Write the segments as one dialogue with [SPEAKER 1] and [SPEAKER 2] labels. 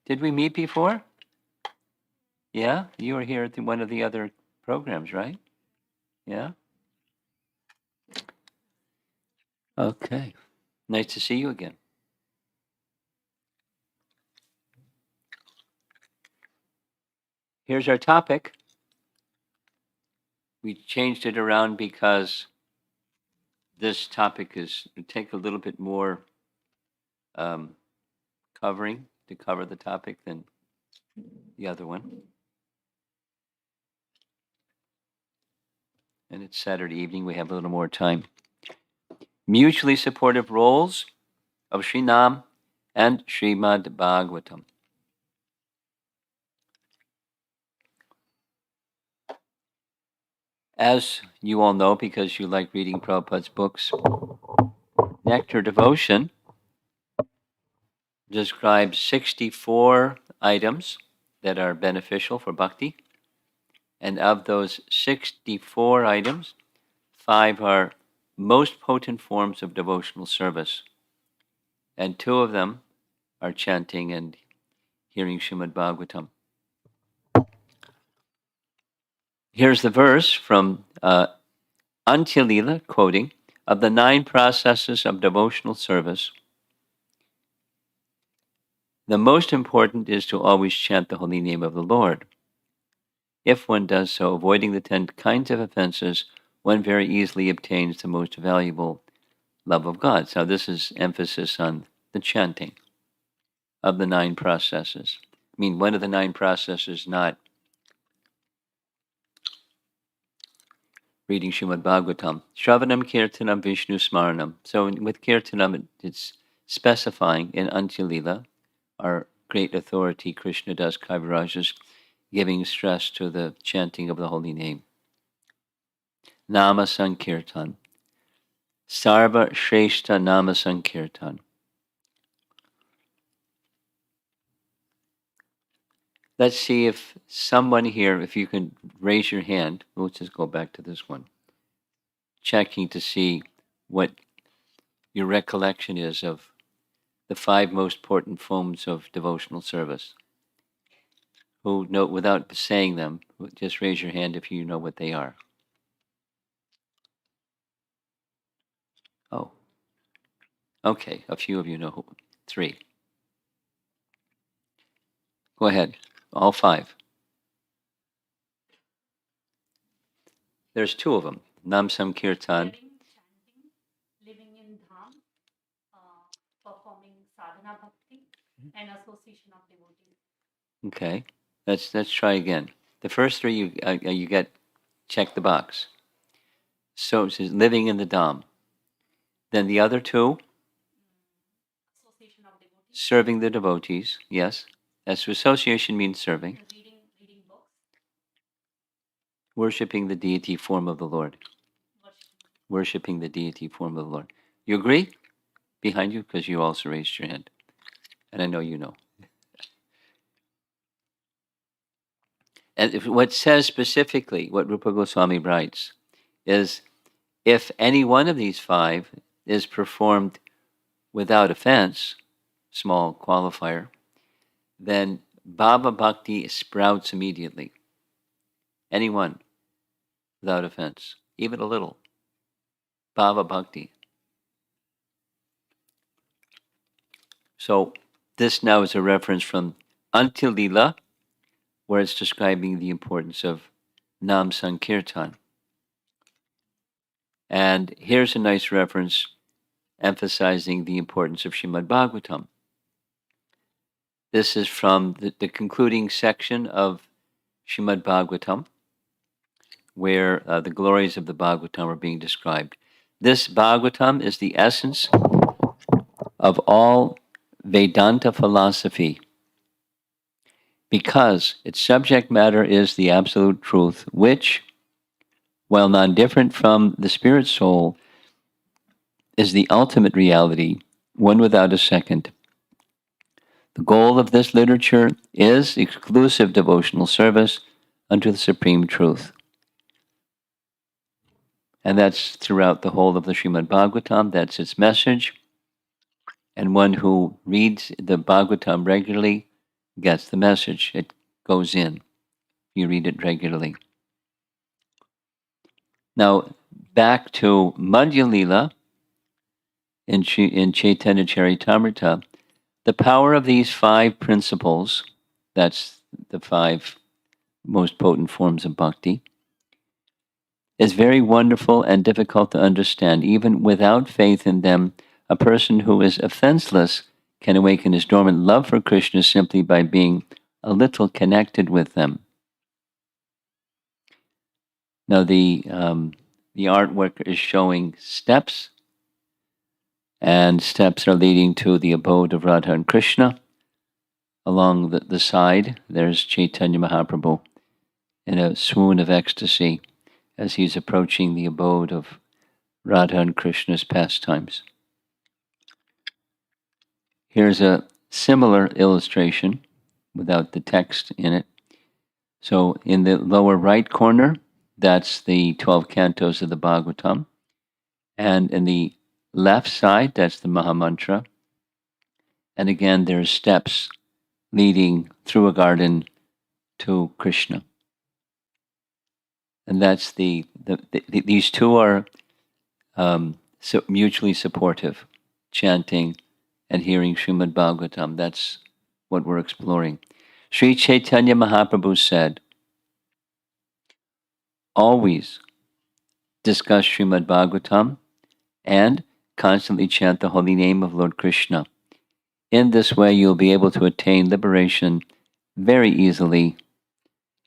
[SPEAKER 1] Did we meet before? Yeah, you were here at one of the other programs, right? Yeah. Okay. Nice to see you again. Here's our topic. We changed it around because this topic is take a little bit more covering to cover the topic than the other one. And it's Saturday evening. We have a little more time. Mutually supportive roles of Sri Nam and Srimad-Bhagavatam. As you all know, because you like reading Prabhupada's books, Nectar Devotion describes 64 items that are beneficial for bhakti. And of those 64 items, 5 are most potent forms of devotional service. And 2 of them are chanting and hearing Srimad-Bhagavatam. Here's the verse from Antya-lila, quoting, of the 9 processes of devotional service, the most important is to always chant the holy name of the Lord. If one does so, avoiding the 10 kinds of offenses, one very easily obtains the most valuable love of God. So this is emphasis on the chanting of the 9 processes. I mean, one of the 9 processes, not reading Srimad Bhagavatam. Shravanam Kirtanam Vishnu Smaranam. So with Kirtanam, it's specifying in Antya-lila, our great authority, Krishna Das Kaviraj, is giving stress to the chanting of the holy name. Nama Sankirtan. Sarva Shrestha Nama Sankirtan. Let's see if someone here, if you can raise your hand, we'll just go back to this one, checking to see what your recollection is of the 5 most important forms of devotional service. Who know, without saying them, just raise your hand if you know what they are. Oh, okay, a few of you know 3. Go ahead, all 5. There's 2 of them, Nam Sankirtan.
[SPEAKER 2] Living in Dham, performing sadhana bhakti, and association of devotees.
[SPEAKER 1] Okay, let's try again. The first 3 you get, check the box. So it says living in the Dham. Then the other 2,
[SPEAKER 2] Association of devotees.
[SPEAKER 1] serving the devotees. Yes, as association means serving.
[SPEAKER 2] Reading books.
[SPEAKER 1] Worshipping the deity form of the Lord. Worshipping the deity form of the Lord. You agree? Behind you, because you also raised your hand. And I know you know. And what says specifically, what Rupa Goswami writes, is if any one of these 5 is performed without offense, small qualifier, then Bhava Bhakti sprouts immediately. Anyone without offense, even a little. Bhava Bhakti. So this now is a reference from Antya-lila, where it's describing the importance of Nam Sankirtan. And here's a nice reference emphasizing the importance of Srimad Bhagavatam. This is from the concluding section of Srimad Bhagavatam, where the glories of the Bhagavatam are being described. This Bhagavatam is the essence of all Vedanta philosophy, because its subject matter is the absolute truth, which, while non-different from the spirit soul, is the ultimate reality, one without a second. The goal of this literature is exclusive devotional service unto the supreme truth. And that's throughout the whole of the Srimad Bhagavatam. That's its message. And one who reads the Bhagavatam regularly gets the message. It goes in. You read it regularly. Now, back to Madhya Lila in Chaitanya Charitamrita, the power of these 5 principles, that's the 5 most potent forms of bhakti, is very wonderful and difficult to understand. Even without faith in them, a person who is offenseless can awaken his dormant love for Krishna simply by being a little connected with them. Now, the artwork is showing steps, and steps are leading to the abode of Radha and Krishna. Along the side, there's Caitanya Mahaprabhu in a swoon of ecstasy as he's approaching the abode of Radha and Krishna's pastimes. Here's a similar illustration without the text in it. So in the lower right corner, that's the 12 cantos of the Bhagavatam. And in the left side, that's the Mahamantra. And again, there's steps leading through a garden to Krishna. And that's these two are so mutually supportive, chanting and hearing Srimad-Bhagavatam. That's what we're exploring. Sri Chaitanya Mahaprabhu said, always discuss Srimad-Bhagavatam and constantly chant the holy name of Lord Krishna. In this way, you'll be able to attain liberation very easily,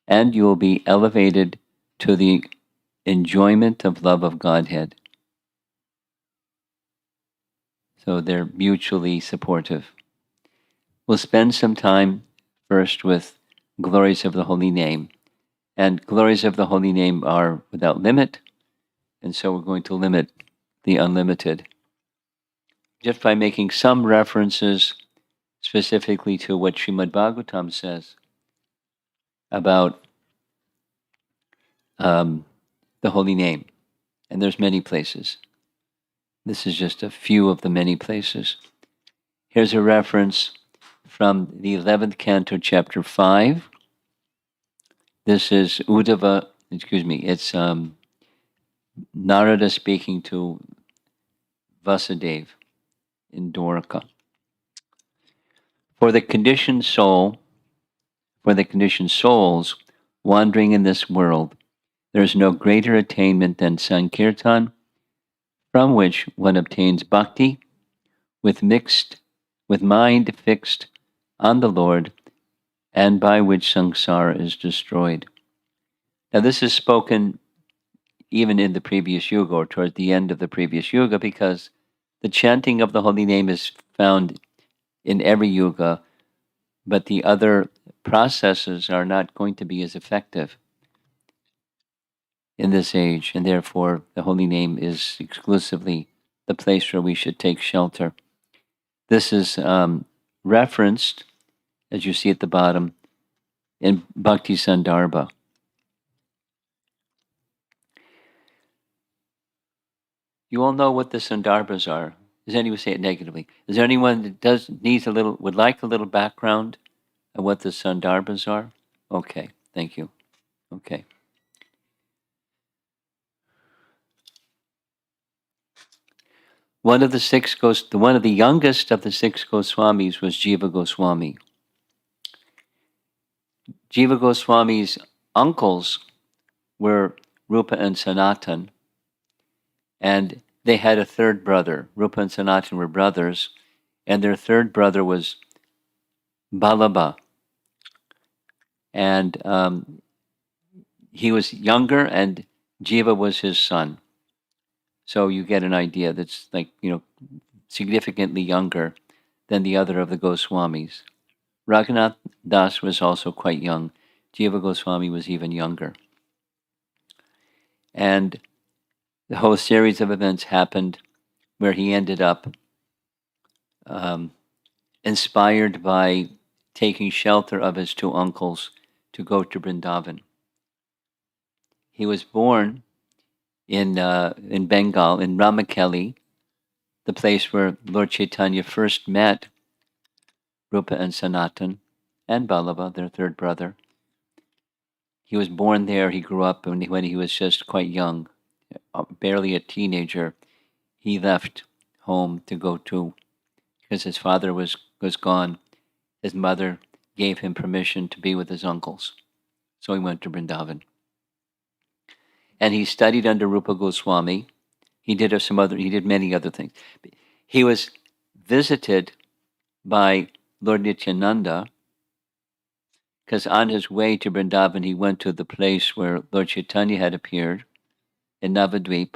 [SPEAKER 1] and you will be elevated to the enjoyment of love of Godhead. So they're mutually supportive. We'll spend some time first with glories of the holy name. And glories of the holy name are without limit, and so we're going to limit the unlimited just by making some references specifically to what Srimad Bhagavatam says about the holy name. And there's many places. This is just a few of the many places. Here's a reference from the 11th canto, chapter 5. This is it's Narada speaking to Vasudeva in Dwarka. For the conditioned souls wandering in this world, there is no greater attainment than Sankirtan, from which one obtains bhakti with mind fixed on the Lord, and by which samsara is destroyed. Now this is spoken even in the previous yuga, or toward the end of the previous yuga, because the chanting of the holy name is found in every yuga, but the other processes are not going to be as effective in this age, and therefore the holy name is exclusively the place where we should take shelter. This is referenced, as you see at the bottom, in Bhakti Sandarbha. You all know what the Sandarbhas are. Does anyone say it negatively? Is there anyone that would like a little background of what the Sandarbhas are? Okay, thank you. Okay. One of the youngest of the 6 Goswamis was Jiva Goswami. Jiva Goswami's uncles were Rupa and Sanatan, and they had a third brother. Rupa and Sanatan were brothers, and their third brother was Balaba. And he was younger, and Jiva was his son. So you get an idea that's significantly younger than the other of the Goswamis. Raghunath Das was also quite young. Jiva Goswami was even younger. And the whole series of events happened where he ended up inspired by taking shelter of his 2 uncles to go to Vrindavan. He was born in Bengal, in Ramakeli, the place where Lord Chaitanya first met Rupa and Sanatan, and Ballabha, their third brother. He was born there. He grew up when he was just quite young, barely a teenager. He left home to go to, because his father was gone. His mother gave him permission to be with his uncles. So he went to Vrindavan. And he studied under Rupa Goswami. He did many other things. He was visited by Lord Nityananda, because on his way to Vrindavan, he went to the place where Lord Chaitanya had appeared in Navadvip.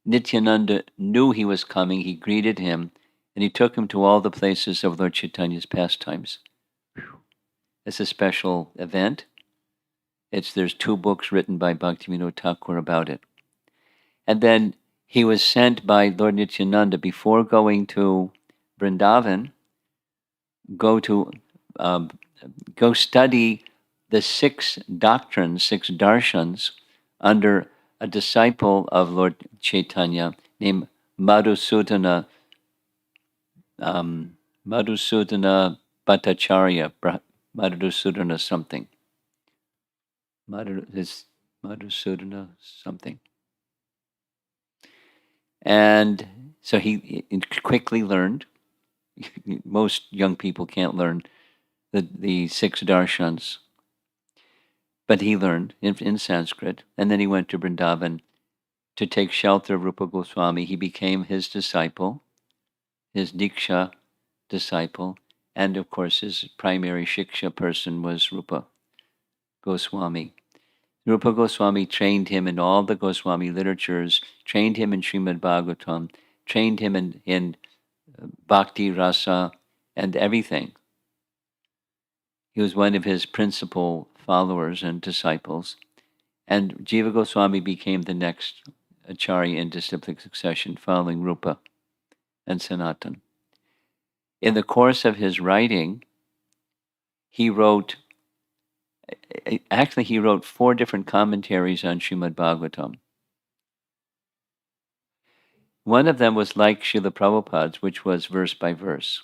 [SPEAKER 1] Nityananda knew he was coming. He greeted him, and he took him to all the places of Lord Chaitanya's pastimes. It's a special event. There's 2 books written by Bhaktivinoda Thakur about it. And then he was sent by Lord Nityananda, before going to Vrindavan, go study the 6 doctrines, 6 darshans, under a disciple of Lord Chaitanya named Madhusudana Bhattacharya, Madhusudana something. Madhusudana something. And so he quickly learned. Most young people can't learn the 6 darshans, but he learned in Sanskrit, and then he went to Vrindavan to take shelter of Rupa Goswami. He became his disciple, his Diksha disciple, and of course his primary Shiksha person was Rupa Goswami. Rupa Goswami trained him in all the Goswami literatures, trained him in Srimad-Bhagavatam, trained him in Bhakti Rasa and everything. He was one of his principal followers and disciples. And Jiva Goswami became the next Acharya in disciplic succession, following Rupa and Sanatan. In the course of his writing, he wrote 4 different commentaries on Srimad Bhagavatam. One of them was like Srila Prabhupada's, which was verse by verse.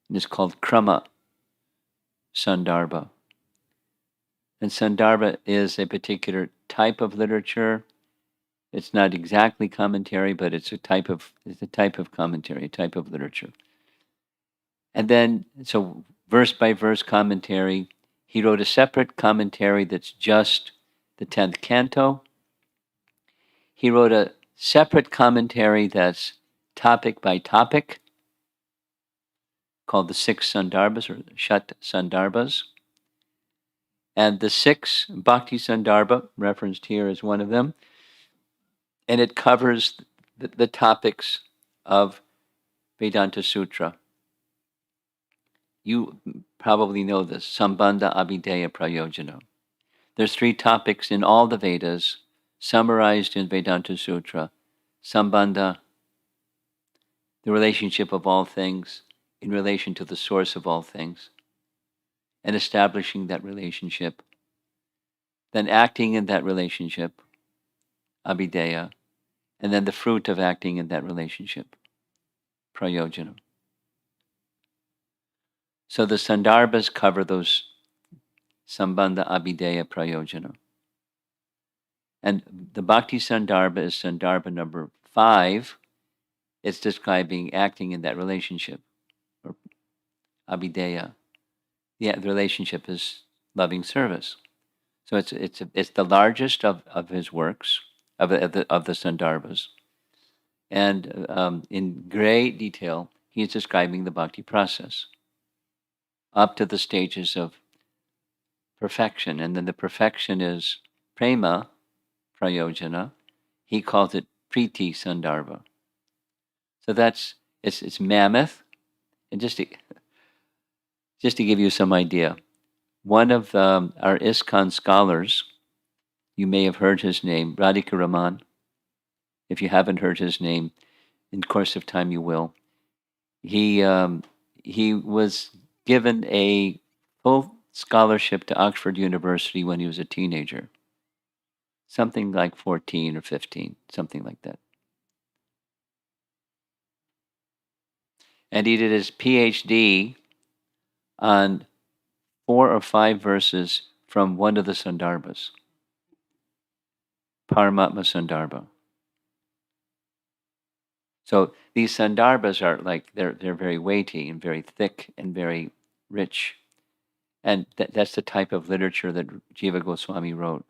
[SPEAKER 1] And it's called Krama Sandarbha. And Sandarbha is a particular type of literature. It's not exactly commentary, but it's a type of commentary, a type of literature. And then, so verse by verse commentary. He wrote a separate commentary that's just the 10th canto. He wrote a separate commentary that's topic by topic, called the 6 Sandarbhas, or Shat Sandarbhas. And the 6 Bhakti Sandarbha, referenced here, is one of them. And it covers the topics of Vedanta Sutra. You probably know this, Sambandha Abhideya Prayojana. There's 3 topics in all the Vedas, summarized in Vedanta Sutra. Sambandha, the relationship of all things in relation to the source of all things, and establishing that relationship. Then acting in that relationship, Abhideya, and then the fruit of acting in that relationship, Prayojana. So the Sandarbhas cover those Sambandha Abhideya Prayojana. And the Bhakti Sandarbha is Sandarbha number 5. It's describing acting in that relationship, or Abhideya. The relationship is loving service. So it's the largest of his works, of the Sandarbhas. And in great detail, he is describing the bhakti process up to the stages of perfection. And then the perfection is prema prayojana. He calls it priti sandarbha. So it's mammoth. And just to give you some idea, one of our ISKCON scholars, you may have heard his name, Radhika Raman. If you haven't heard his name, in the course of time you will. He was given a full scholarship to Oxford University when he was a teenager. Something like 14 or 15, something like that. And he did his PhD on 4 or 5 verses from one of the Sandarbhas, Paramatma Sandarbha. So these Sandarbhas are like, they're very weighty and very thick and very rich. And that's the type of literature that Jiva Goswami wrote.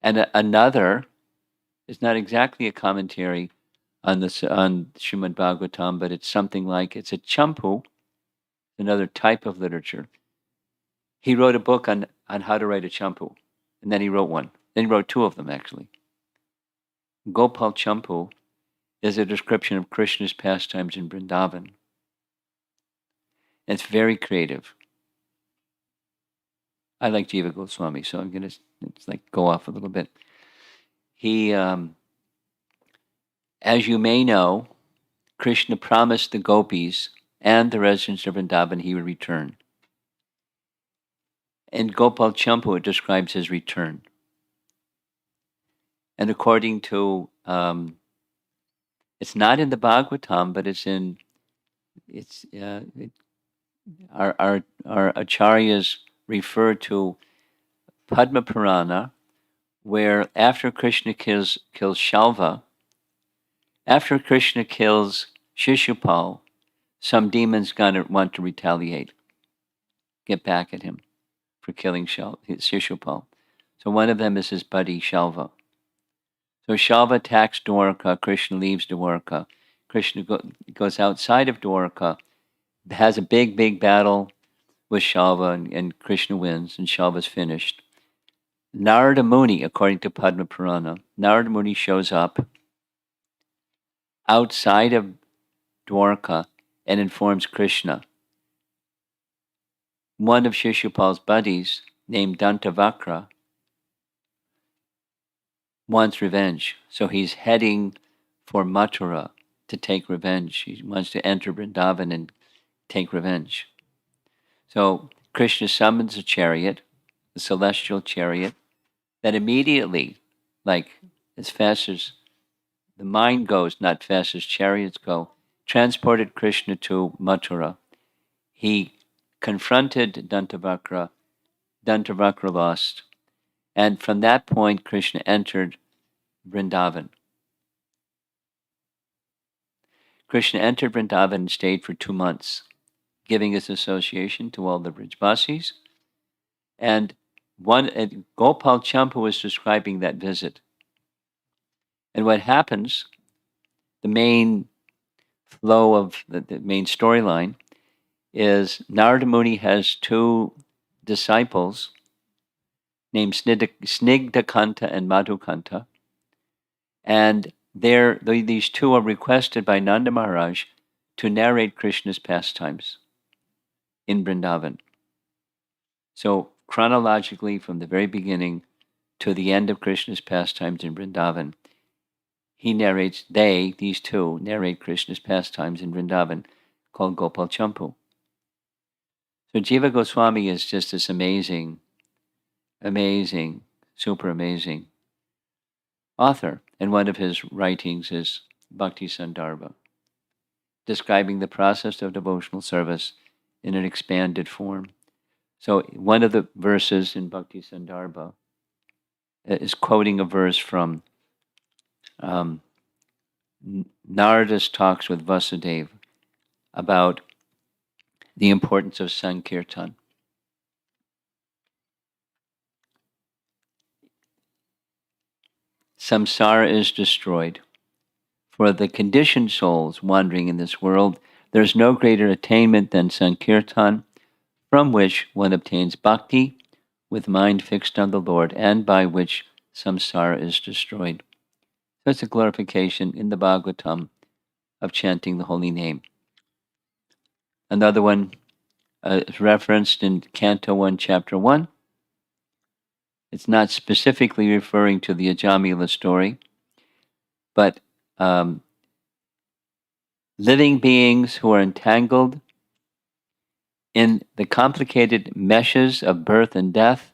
[SPEAKER 1] And another is not exactly a commentary on Srimad-Bhagavatam, but it's something like, it's a champu, another type of literature. He wrote a book on how to write a champu, and then he wrote one. Then he wrote 2 of them, actually. Gopal Champu is a description of Krishna's pastimes in Vrindavan. It's very creative. I like Jiva Goswami, so I'm going to go off a little bit. He, as you may know, Krishna promised the gopis and the residents of Vrindavan he would return. In Gopal Champu, it describes his return. And according to, it's not in the Bhagavatam, but our acharyas refer to Padma Purana, where after Krishna kills Shalva, after Krishna kills Shishupal, some demons want to retaliate, get back at him for killing Shishupal. So one of them is his buddy Shalva. So Shalva attacks Dwarka, Krishna leaves Dwarka. Krishna goes outside of Dwarka, has a big battle with Shalva, and Krishna wins, and Shalva's finished. Narada Muni, according to Padma Purana, Narada Muni shows up outside of Dwarka and informs Krishna. One of Shishupal's buddies, named Dantavakra, wants revenge. So he's heading for Mathura to take revenge. He wants to enter Vrindavan and take revenge. So Krishna summons a chariot, a celestial chariot, that immediately, like as fast as the mind goes, not fast as chariots go, transported Krishna to Mathura. He confronted Dantavakra. Dantavakra lost. And from that point, Krishna entered Vrindavan. Krishna entered Vrindavan and stayed for 2 months, giving his association to all the Brijvasis. And Gopal Champu was describing that visit. And what happens, the main flow of the main storyline, is Narada Muni has 2 disciples named Snigdhakanta and Madhukanta. And these 2 are requested by Nanda Maharaj to narrate Krishna's pastimes in Vrindavan. So chronologically, from the very beginning to the end of Krishna's pastimes in Vrindavan, these 2 narrate Krishna's pastimes in Vrindavan, called Gopal Champu. So Jiva Goswami is just this amazing, super amazing author. And one of his writings is Bhakti Sandarbha, describing the process of devotional service in an expanded form. So one of the verses in Bhakti Sandarbha is quoting a verse from Narada's talks with Vasudeva about the importance of Sankirtan. Samsara is destroyed. For the conditioned souls wandering in this world, there is no greater attainment than Sankirtan, from which one obtains bhakti with mind fixed on the Lord, and by which samsara is destroyed. So it's a glorification in the Bhagavatam of chanting the holy name. Another one is referenced in Canto 1, Chapter 1. It's not specifically referring to the Ajamila story, but living beings who are entangled in the complicated meshes of birth and death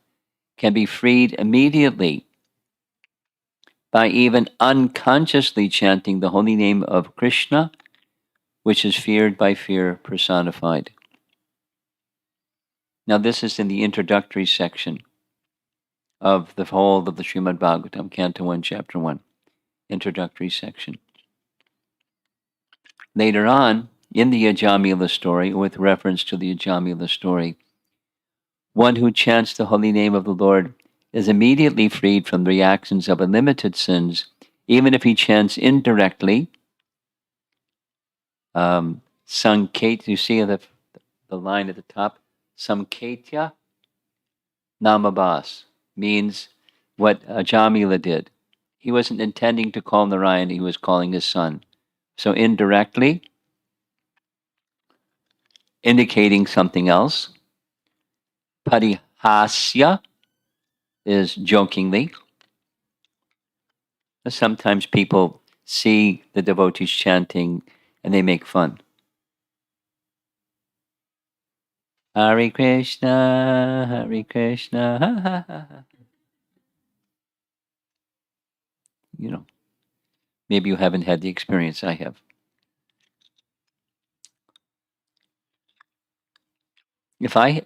[SPEAKER 1] can be freed immediately by even unconsciously chanting the holy name of Krishna, which is feared by fear personified. Now, this is in the introductory section of the whole of the Srimad-Bhagavatam, Canto 1, Chapter 1, introductory section. Later on, in the Ajamila story, with reference to the Ajamila story, one who chants the holy name of the Lord is immediately freed from the reactions of unlimited sins, even if he chants indirectly. Sankate, you see the line at the top, Samkatya Namabhasa, means what Jamila did. He wasn't intending to call Narayan, he was calling his son. So indirectly, indicating something else. Parihasya is jokingly. Sometimes people see the devotees chanting and they make fun. Hare Krishna, Hare Krishna, ha ha ha ha. You know, maybe you haven't had the experience I have. If I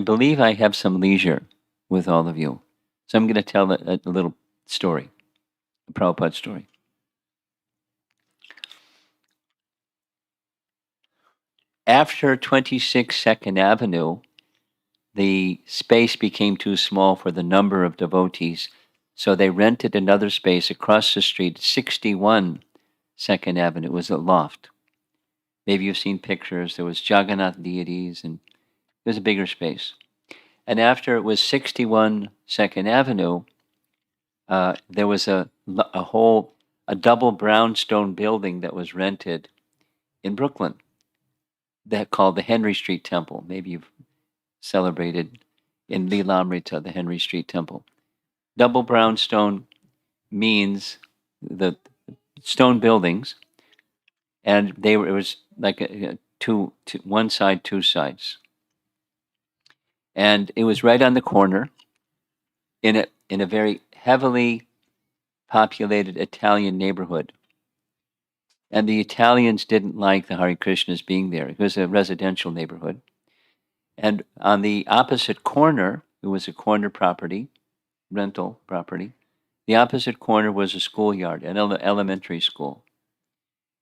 [SPEAKER 1] believe I have some leisure with all of you, so I'm going to tell a little story, a Prabhupada story. After 26 Second Avenue, the space became too small for the number of devotees, so they rented another space across the street, 61 Second Avenue. It was a loft. Maybe you've seen pictures. There was Jagannath deities, and it was a bigger space. And after it was 61 Second Avenue, there was a double brownstone building that was rented in Brooklyn that called the Henry Street Temple. Maybe you've celebrated in Lilamrita, the Henry Street Temple. Double brownstone means the stone buildings, and it was like one side, two sides. And it was right on the corner in a very heavily populated Italian neighborhood. And the Italians didn't like the Hare Krishnas being there. It was a residential neighborhood. And on the opposite corner, it was a corner property, rental property. The opposite corner was a schoolyard, an elementary school.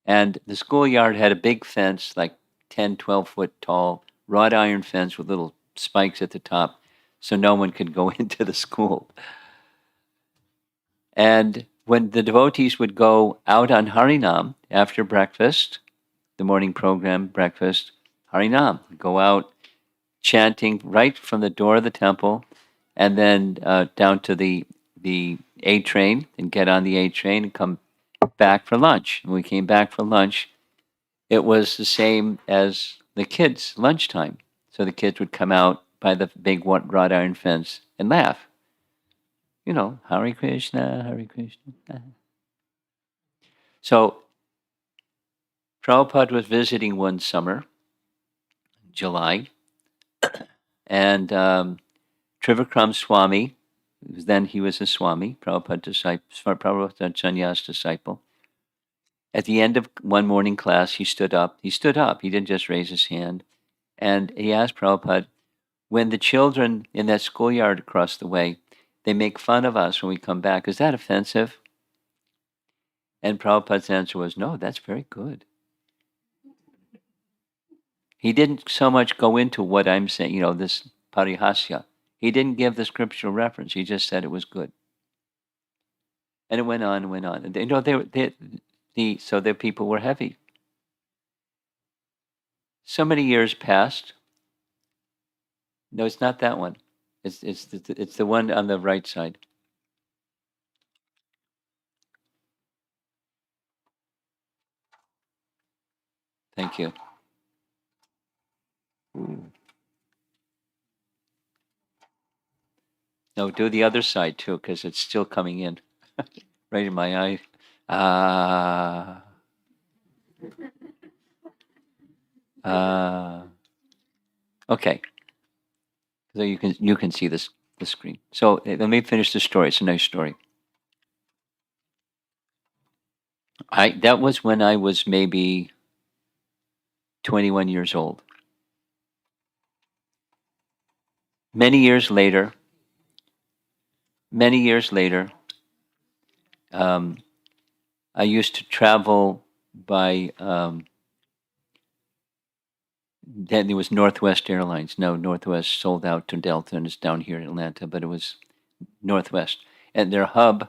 [SPEAKER 1] And the schoolyard had a big fence, like 10, 12 foot tall, wrought iron fence with little spikes at the top, so no one could go into the school. And when the devotees would go out on Harinam after breakfast, the morning program, breakfast, Harinam, go out chanting right from the door of the temple and then down to the A train and get on the A train and come back for lunch. When we came back for lunch, it was the same as the kids' lunchtime. So the kids would come out by the big wrought iron fence and laugh. You know, Hare Krishna, Hare Krishna. So Prabhupada was visiting one summer, July, and Trivikram Swami, then he was a Swami, Prabhupada Chanya's disciple. At the end of one morning class, he stood up. He didn't just raise his hand. And he asked Prabhupada, when the children in that schoolyard across the way, they make fun of us when we come back, is that offensive? And Prabhupada's answer was, no, that's very good. He didn't so much go into what I'm saying, this parihasya. He didn't give the scriptural reference. He just said it was good. And it went on and went on. And, so their people were heavy. So many years passed. No, it's not that one. It's the one on the right side. Thank you. Ooh. No, do the other side too, because it's still coming in. Right in my eye. Okay. So you can see the screen. So let me finish the story. It's a nice story. That was when I was maybe 21 years old. many years later, I used to travel by, then it was Northwest Airlines. No, Northwest sold out to Delta and it's down here in Atlanta, but it was Northwest. And their hub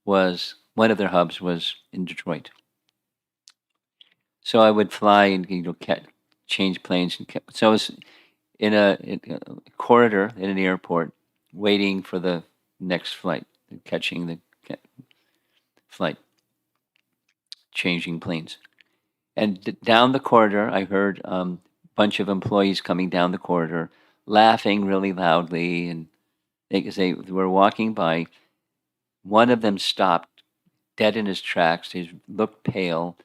[SPEAKER 1] was, one of their hubs was in Detroit. So I would fly and, change planes. So I was in a corridor in an airport waiting for the next flight, catching the flight, changing planes. And down the corridor, I heard a bunch of employees coming down the corridor, laughing really loudly. And as they were walking by, one of them stopped dead in his tracks. He looked pale.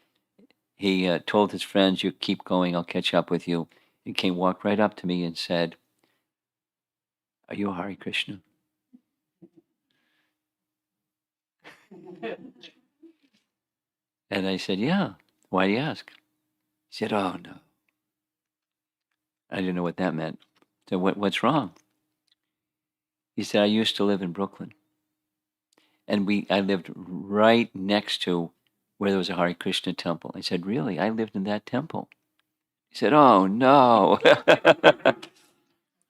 [SPEAKER 1] He told his friends, "You keep going, I'll catch up with you." He walked right up to me and said, "Are you a Hare Krishna?" And I said, "Yeah. Why do you ask?" He said, "Oh, no." I didn't know what that meant. So what's wrong? He said, "I used to live in Brooklyn. And I lived right next to where there was a Hare Krishna temple." I said, "Really? I lived in that temple." He said, "Oh, no."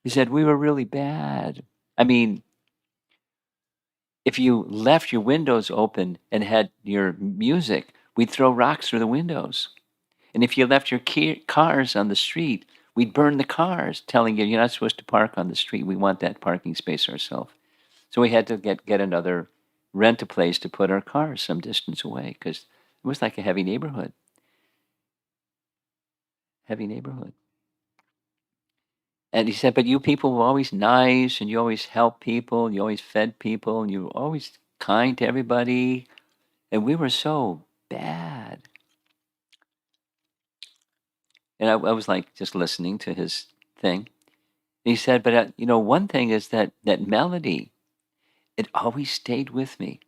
[SPEAKER 1] He said, "We were really bad. I mean, if you left your windows open and had your music, we'd throw rocks through the windows. And if you left your cars on the street, we'd burn the cars, telling you you're not supposed to park on the street. We want that parking space ourselves." So we had to get another, rent a place to put our cars some distance away because it was like a heavy neighborhood. Heavy neighborhood. And he said, "But you people were always nice and you always helped people, and you always fed people, and you were always kind to everybody. And we were so bad." And I was like just listening to his thing. And he said, "But one thing is that melody, it always stayed with me.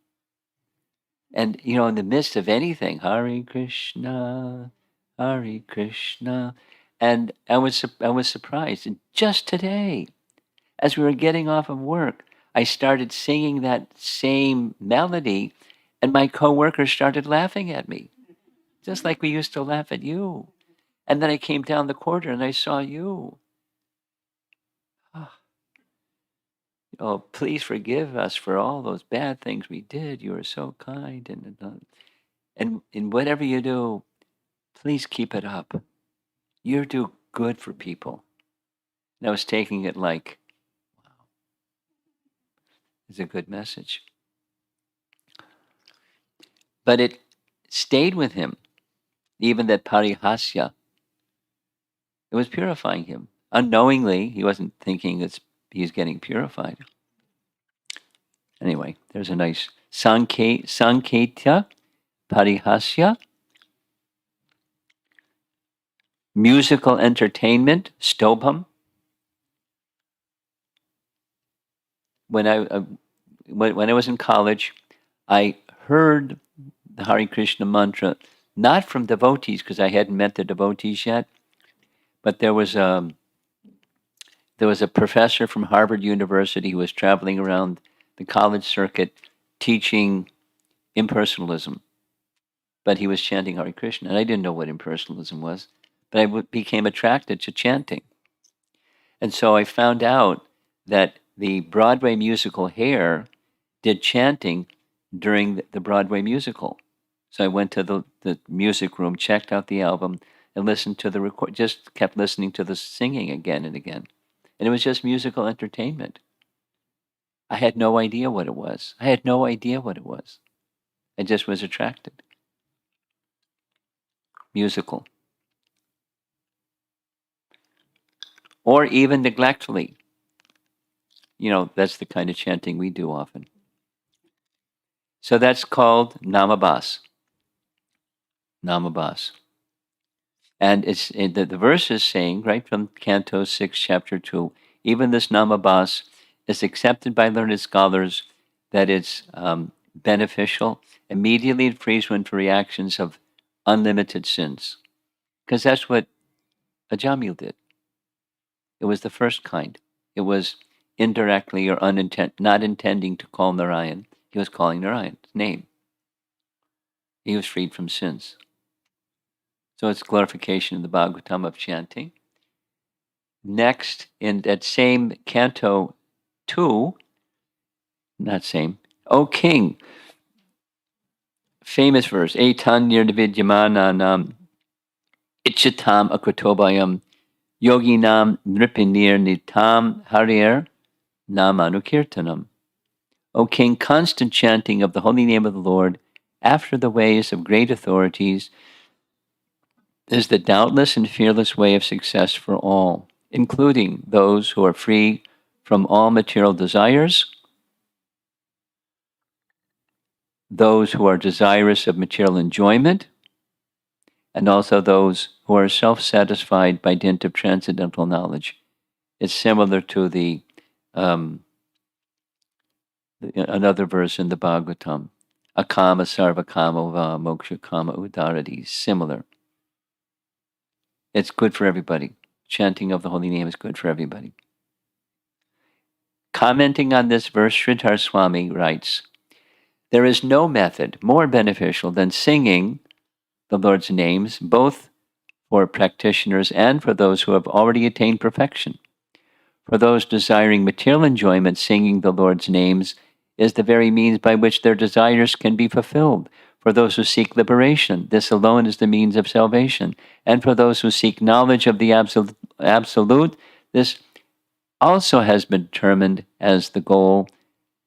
[SPEAKER 1] And in the midst of anything, Hare Krishna, Hare Krishna." And I was surprised. And just today, as we were getting off of work, I started singing that same melody, and my coworkers started laughing at me, just like we used to laugh at you. And then I came down the corridor and I saw you. Oh, please forgive us for all those bad things we did. You were so kind, and in whatever you do, please keep it up. You do good for people." And I was taking it like, wow, it's a good message. But it stayed with him, even that parihasya. It was purifying him. Unknowingly, he wasn't thinking he's getting purified. Anyway, there's a nice Sanketya Parihasya, musical entertainment, Stobham. When I was in college, I heard the Hare Krishna mantra, not from devotees because I hadn't met the devotees yet, but there was a professor from Harvard University who was traveling around the college circuit teaching impersonalism, but he was chanting Hare Krishna, and I didn't know what impersonalism was, but I became attracted to chanting. And so I found out that the Broadway musical Hair did chanting during the Broadway musical. So I went to the music room, checked out the album, and listened to the record, just kept listening to the singing again and again. And it was just musical entertainment. I had no idea what it was. I just was attracted. Musical. Or even neglectfully. That's the kind of chanting we do often. So that's called Namabhasa. Namabhasa. And the verse is saying, right from Canto 6, Chapter 2, even this Namabhasa is accepted by learned scholars that it's beneficial. Immediately it frees one for reactions of unlimited sins. Because that's what Ajamil did. It was the first kind. It was indirectly or not intending to call Narayan. He was calling Narayan's name. He was freed from sins. So it's glorification in the Bhagavatam of chanting. Next, in that same canto 2, not same, O King, famous verse, Etan nirvidyamananam ichitam akratobayam yoginam nripinir nitam harir namanukirtanam. O King, constant chanting of the holy name of the Lord after the ways of great authorities is the doubtless and fearless way of success for all, including those who are free from all material desires, those who are desirous of material enjoyment, and also those who are self-satisfied by dint of transcendental knowledge. It's similar to another verse in the Bhagavatam, akama sarva kama va moksha kama udarati, similar. It's good for everybody. Chanting of the holy name is good for everybody. Commenting on this verse, Sridhar Swami writes, there is no method more beneficial than singing the Lord's names, both for practitioners and for those who have already attained perfection. For those desiring material enjoyment, singing the Lord's names is the very means by which their desires can be fulfilled. For those who seek liberation, this alone is the means of salvation. And for those who seek knowledge of the absolute, this also has been determined as the goal.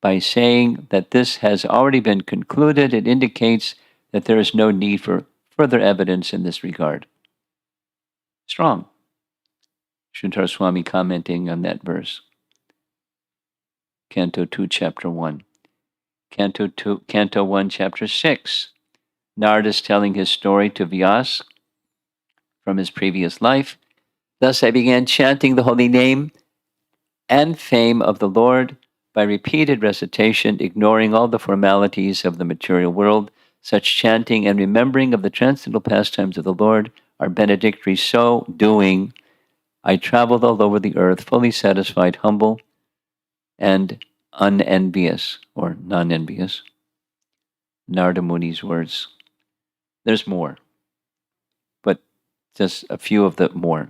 [SPEAKER 1] By saying that this has already been concluded, it indicates that there is no need for further evidence in this regard. Strong. Sridhar Swami commenting on that verse. Canto 2, Chapter 1. Canto 1, Chapter 6. Narada is telling his story to Vyas from his previous life. Thus I began chanting the holy name and fame of the Lord by repeated recitation, ignoring all the formalities of the material world. Such chanting and remembering of the transcendental pastimes of the Lord are benedictory. So doing, I traveled all over the earth, fully satisfied, humble, and unenvious, or non-envious. Narada Muni's words. There's more, but just a few of the more.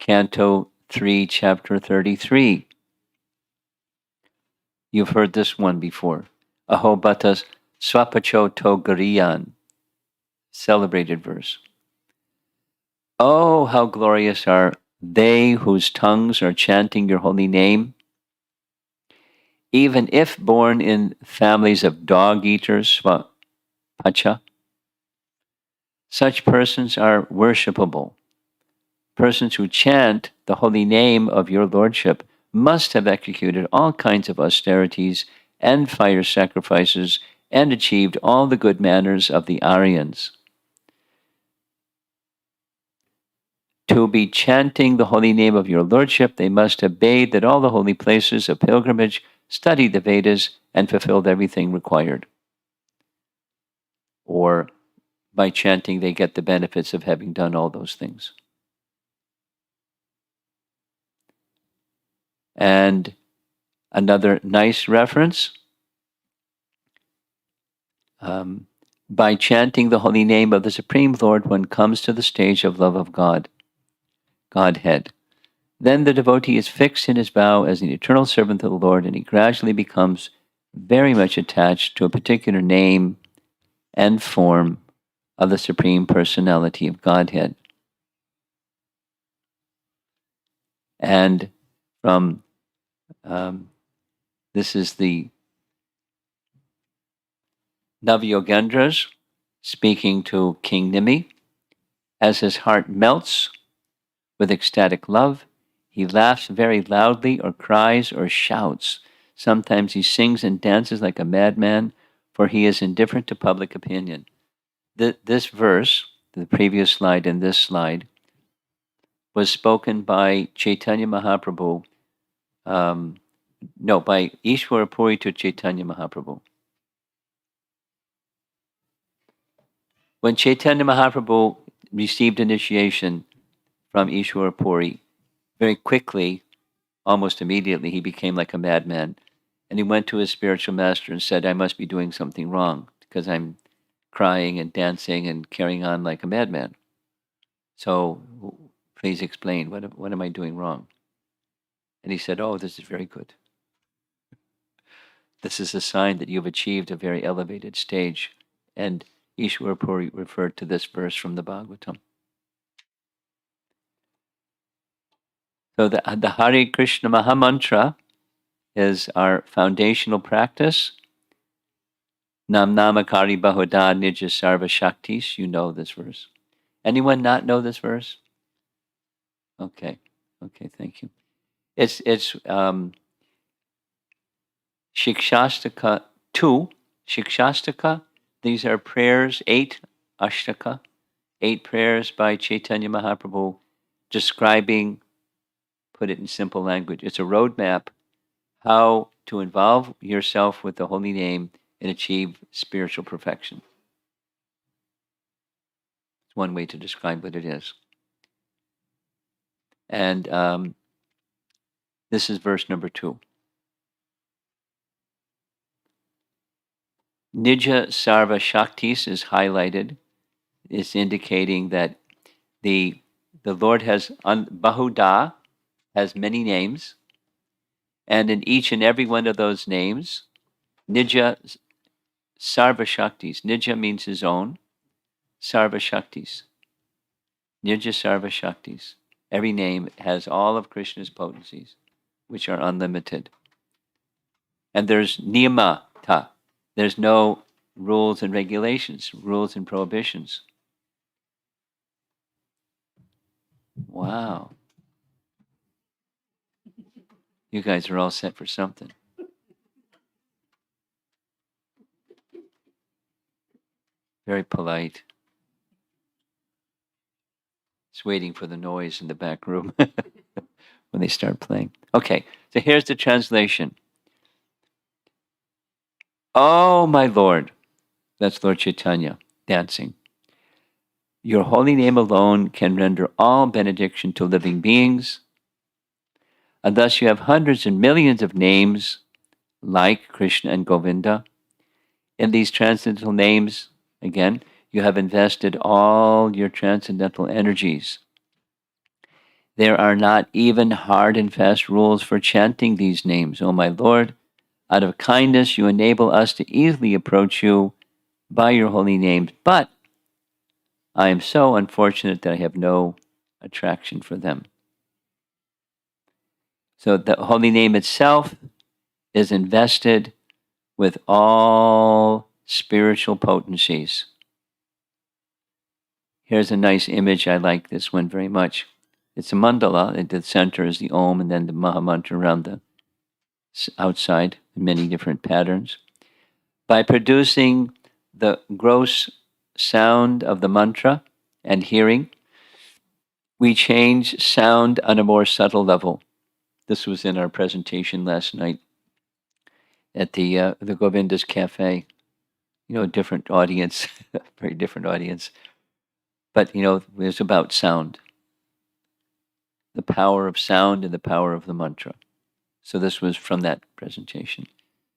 [SPEAKER 1] Canto 3, Chapter 33. You've heard this one before. Aho Bhattas Swapacho To Gariyan. Celebrated verse. Oh, how glorious are they whose tongues are chanting your holy name. Even if born in families of dog-eaters, Swapacha, such persons are worshipable. Persons who chant the holy name of your Lordship must have executed all kinds of austerities and fire sacrifices and achieved all the good manners of the Aryans. To be chanting the holy name of your Lordship, they must have bathed at all the holy places of pilgrimage, studied the Vedas, and fulfilled everything required. Or by chanting, they get the benefits of having done all those things. And another nice reference, by chanting the holy name of the Supreme Lord, one comes to the stage of love of God, Godhead. Then the devotee is fixed in his vow as an eternal servant of the Lord, and he gradually becomes very much attached to a particular name and form of the Supreme Personality of Godhead. And from this is the Navyogendras speaking to King Nimi. As his heart melts with ecstatic love, he laughs very loudly or cries or shouts. Sometimes he sings and dances like a madman, for he is indifferent to public opinion. This verse, the previous slide and this slide, was spoken by Caitanya Mahaprabhu, by Ishwara Puri to Caitanya Mahaprabhu. When Caitanya Mahaprabhu received initiation from Ishwara Puri, very quickly almost immediately he became like a madman. And he went to his spiritual master and said, I must be doing something wrong because I'm crying and dancing and carrying on like a madman. So please explain, what am I doing wrong? And he said, oh, this is very good. This is a sign that you've achieved a very elevated stage. And Ishwar Puri referred to this verse from the Bhagavatam. So the Hare Krishna Mahamantra is our foundational practice. Nam Namakari Bahuda Nija Sarva Shaktis. You know this verse. Anyone not know this verse? Okay, thank you. It's Shikshastaka 2, Shikshastaka. These are prayers, 8 Ashtaka, 8 prayers by Caitanya Mahaprabhu describing, put it in simple language, it's a roadmap how to involve yourself with the holy name and achieve spiritual perfection. It's one way to describe what it is. And this is verse number 2. Nija Sarva Shaktis is highlighted. It's indicating that the Lord has, Bahuda has many names, and in each and every one of those names, Nija Sarva Shaktis. Nija means his own, Sarva Shaktis. Nija Sarva Shaktis. Every name has all of Krishna's potencies, which are unlimited. And there's niyamata. There's no rules and regulations, rules and prohibitions. Wow. You guys are all set for something. Very polite. Just waiting for the noise in the back room when they start playing. Okay, so here's the translation. Oh, my Lord. That's Lord Chaitanya dancing. Your holy name alone can render all benediction to living beings. And thus you have hundreds and millions of names like Krishna and Govinda. In these transcendental names, again, you have invested all your transcendental energies. There are not even hard and fast rules for chanting these names, O my Lord. Out of kindness, you enable us to easily approach you by your holy names, but I am so unfortunate that I have no attraction for them. So the holy name itself is invested with all spiritual potencies. Here's a nice image. I like this one very much. It's a mandala. At the center is the Om, and then the Mahamantra around the outside in many different patterns. By producing the gross sound of the mantra and hearing, we change sound on a more subtle level. This was in our presentation last night at the Govinda's Cafe. You know, a different audience, very different audience. But, you know, it was about sound, the power of sound and the power of the mantra. So this was from that presentation.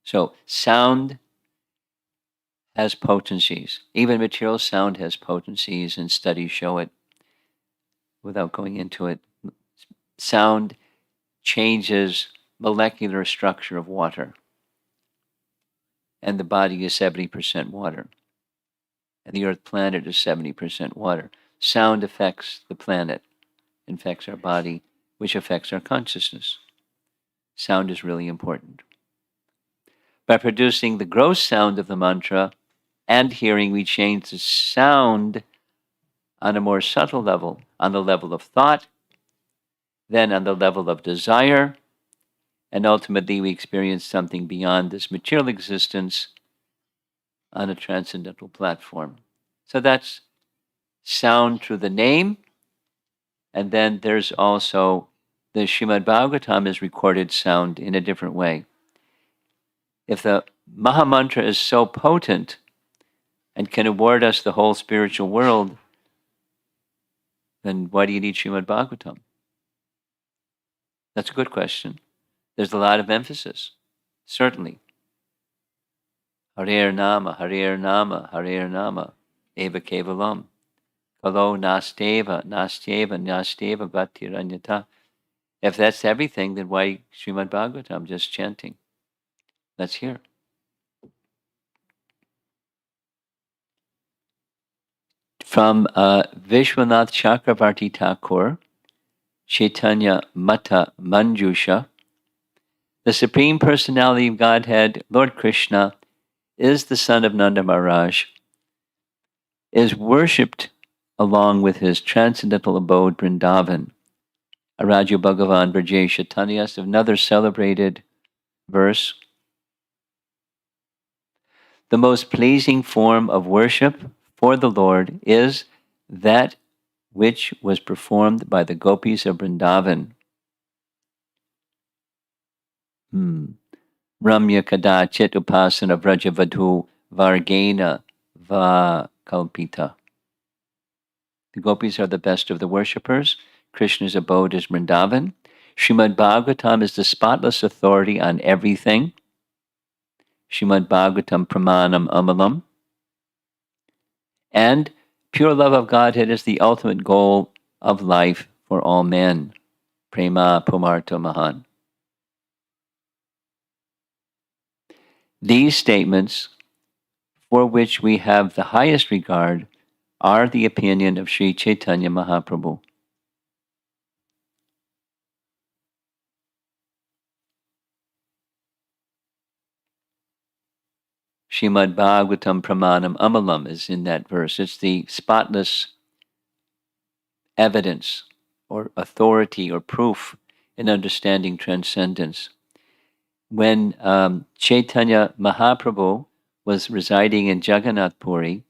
[SPEAKER 1] So sound has potencies. Even material sound has potencies, and studies show it without going into it. Sound changes molecular structure of water. And the body is 70% water. And the earth planet is 70% water. Sound affects the planet, affects our body, which affects our consciousness. Sound is really important. By producing the gross sound of the mantra and hearing, we change the sound on a more subtle level, on the level of thought, then on the level of desire, and ultimately we experience something beyond this material existence on a transcendental platform. So that's sound through the name, and then there's also the Srimad-Bhagavatam is recorded sound in a different way. If the Mahamantra is so potent and can award us the whole spiritual world, then why do you need Srimad-Bhagavatam? That's a good question. There's a lot of emphasis, certainly. Harer Nama, Harer Nama, Harer Nama, Eva Kevalam. Kalo Nasteva, Nasteva, Nasteva Bhaktiranyata. If that's everything, then why Srimad Bhagavatam just chanting? Let's hear. From Vishwanath Chakravarti Thakur, Chaitanya Mata Manjusha, the Supreme Personality of Godhead, Lord Krishna, is the son of Nanda Maharaj, is worshipped along with his transcendental abode Vrindavan. Araju Bhagavan Brajesh Chaitanyas, another celebrated verse. The most pleasing form of worship for the Lord is that which was performed by the gopis of Vrindavan. Ramya kada chit upasana vrajavadhu vargena va kalpita. The gopis are the best of the worshippers. Krishna's abode is Vrindavan. Srimad Bhagavatam is the spotless authority on everything. Srimad Bhagavatam pramanam amalam. And pure love of Godhead is the ultimate goal of life for all men. Prema Pumarto Mahan. These statements, for which we have the highest regard, are the opinion of Sri Caitanya Mahaprabhu. Srimad Bhagavatam Pramanam Amalam is in that verse. It's the spotless evidence or authority or proof in understanding transcendence. When Chaitanya Mahaprabhu was residing in Jagannath Puri,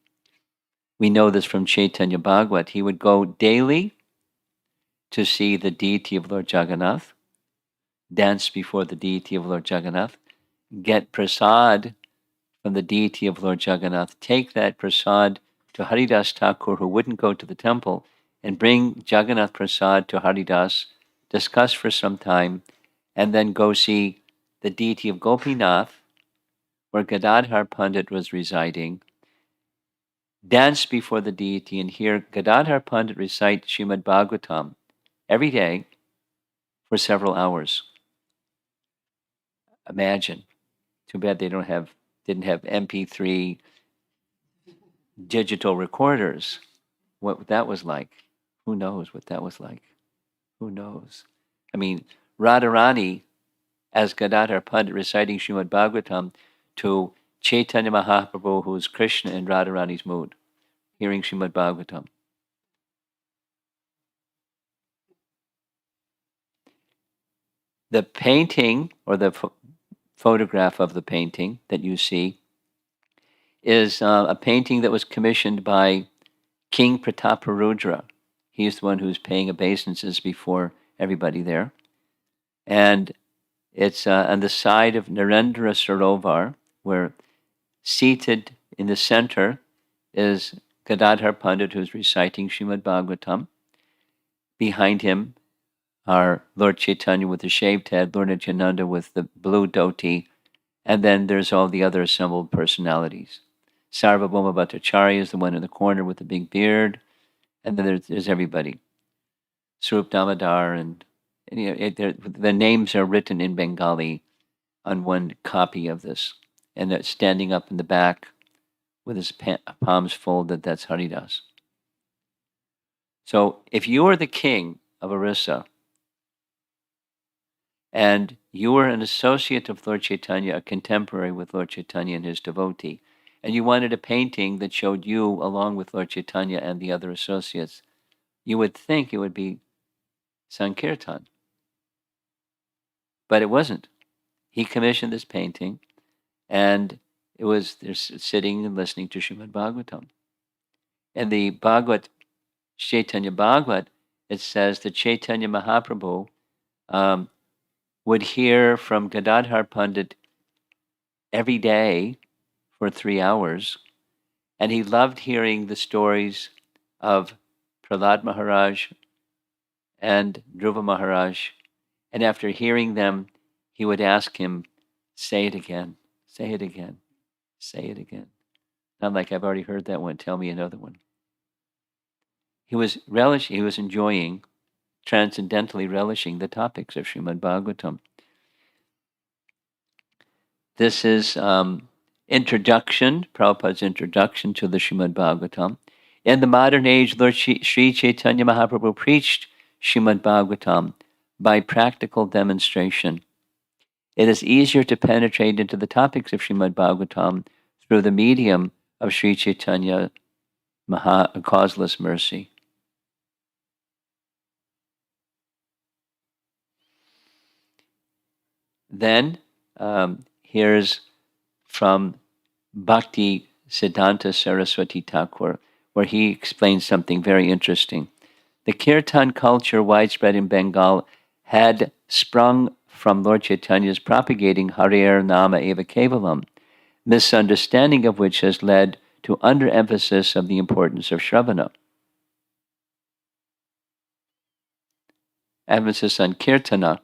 [SPEAKER 1] we know this from Chaitanya Bhagavat, he would go daily to see the deity of Lord Jagannath, dance before the deity of Lord Jagannath, get prasad from the deity of Lord Jagannath, take that prasad to Haridas Thakur, who wouldn't go to the temple, and bring Jagannath prasad to Haridas, discuss for some time, and then go see the deity of Gopinath, where Gadadhar Pandit was residing, dance before the deity, and hear Gadadhar Pandit recite Srimad Bhagavatam every day for several hours. Imagine. Too bad they didn't have MP3 digital recorders. What that was like. Who knows what that was like? Who knows? I mean, Radharani, as Gadadhar Pandit reciting Srimad Bhagavatam to Chaitanya Mahaprabhu, who is Krishna in Radharani's mood, hearing Srimad Bhagavatam. The painting, or the photograph of the painting that you see, is a painting that was commissioned by King Prataparudra. He's the one who's paying obeisances before everybody there. And it's on the side of Narendra Sarovar, where seated in the center is Gadadhar Pandit, who's reciting Srimad Bhagavatam. Behind him are Lord Chaitanya with the shaved head, Lord Nityananda with the blue dhoti, and then there's all the other assembled personalities. Sarvabhauma Bhattacharya is the one in the corner with the big beard, and then there's everybody. Swarup Damodar, and you know, the names are written in Bengali on one copy of this, and it's standing up in the back with his palms folded. That's Haridas. So if you are the king of Orissa, and you were an associate of Lord Chaitanya, a contemporary with Lord Chaitanya and his devotee, and you wanted a painting that showed you along with Lord Chaitanya and the other associates, you would think it would be Sankirtan. But it wasn't. He commissioned this painting, and they're sitting and listening to Srimad Bhagavatam. And the Chaitanya Bhagavat, it says that Chaitanya Mahaprabhu would hear from Gadadhar Pandit every day for 3 hours, and he loved hearing the stories of Prahlad Maharaj and Dhruva Maharaj And after hearing them, he would ask him, say it again, say it again, say it again. Not like I've already heard that one, tell me another one. He was enjoying, transcendentally relishing the topics of Srimad Bhagavatam. This is Prabhupada's introduction to the Srimad Bhagavatam. In the modern age, Lord Sri Caitanya Mahaprabhu preached Srimad Bhagavatam by practical demonstration. It is easier to penetrate into the topics of Srimad Bhagavatam through the medium of Sri Chaitanya causeless mercy. Then here's from Bhakti Siddhanta Saraswati Thakur, where he explains something very interesting. The kirtan culture widespread in Bengal had sprung from Lord Chaitanya's propagating Hare Nama Eva Kevalam, misunderstanding of which has led to underemphasis of the importance of Shravana. Emphasis on Kirtana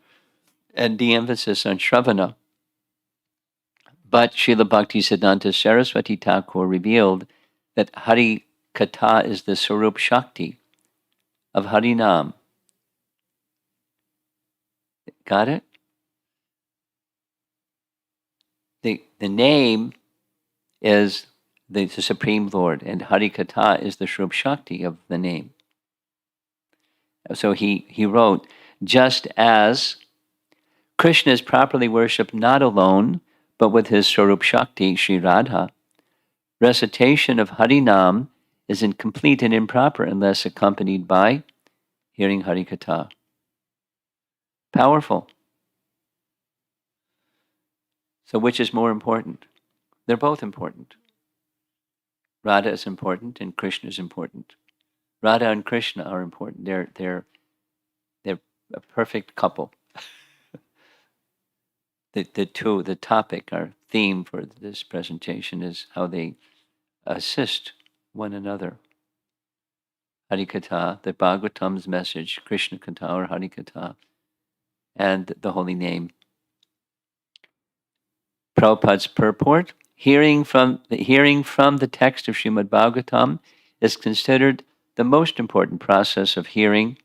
[SPEAKER 1] and de-emphasis on Shravana. But Srila Bhakti Siddhanta Saraswati Thakur revealed that Hari Katha is the Sarup Shakti of Harinam. Got it? The name is the Supreme Lord, and Hari Katha is the Sarup Shakti of the name. So he wrote, just as Krishna is properly worshipped not alone, but with his Sarup Shakti, Sri Radha, recitation of Harinam is incomplete and improper unless accompanied by hearing Hari Katha. Powerful. So which is more important? They're both important. Radha is important and Krishna is important. Radha and Krishna are important. They're a perfect couple. The topic, our theme for this presentation is how they assist one another. Hari Katha, the Bhagavatam's message, Krishna Katha or Hari Katha, and the holy name. Prabhupada's purport, hearing from the text of Srimad Bhagavatam is considered the most important process of hearing.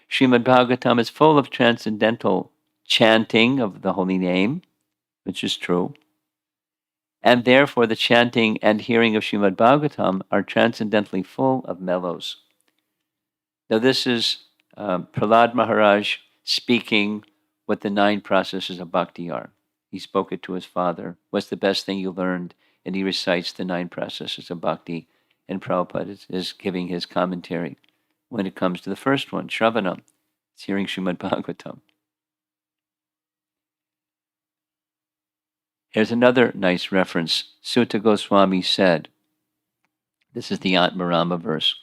[SPEAKER 1] Srimad Bhagavatam is full of transcendental chanting of the holy name, which is true. And therefore the chanting and hearing of Srimad Bhagavatam are transcendently full of mellows. Now this is Prahlad Maharaj speaking what the 9 processes of bhakti are. He spoke it to his father. What's the best thing you learned? And he recites the 9 processes of bhakti. And Prabhupada is giving his commentary when it comes to the first one, Shravana. It's hearing Srimad Bhagavatam. Here's another nice reference. Sutta Goswami said, this is the Atmarama verse,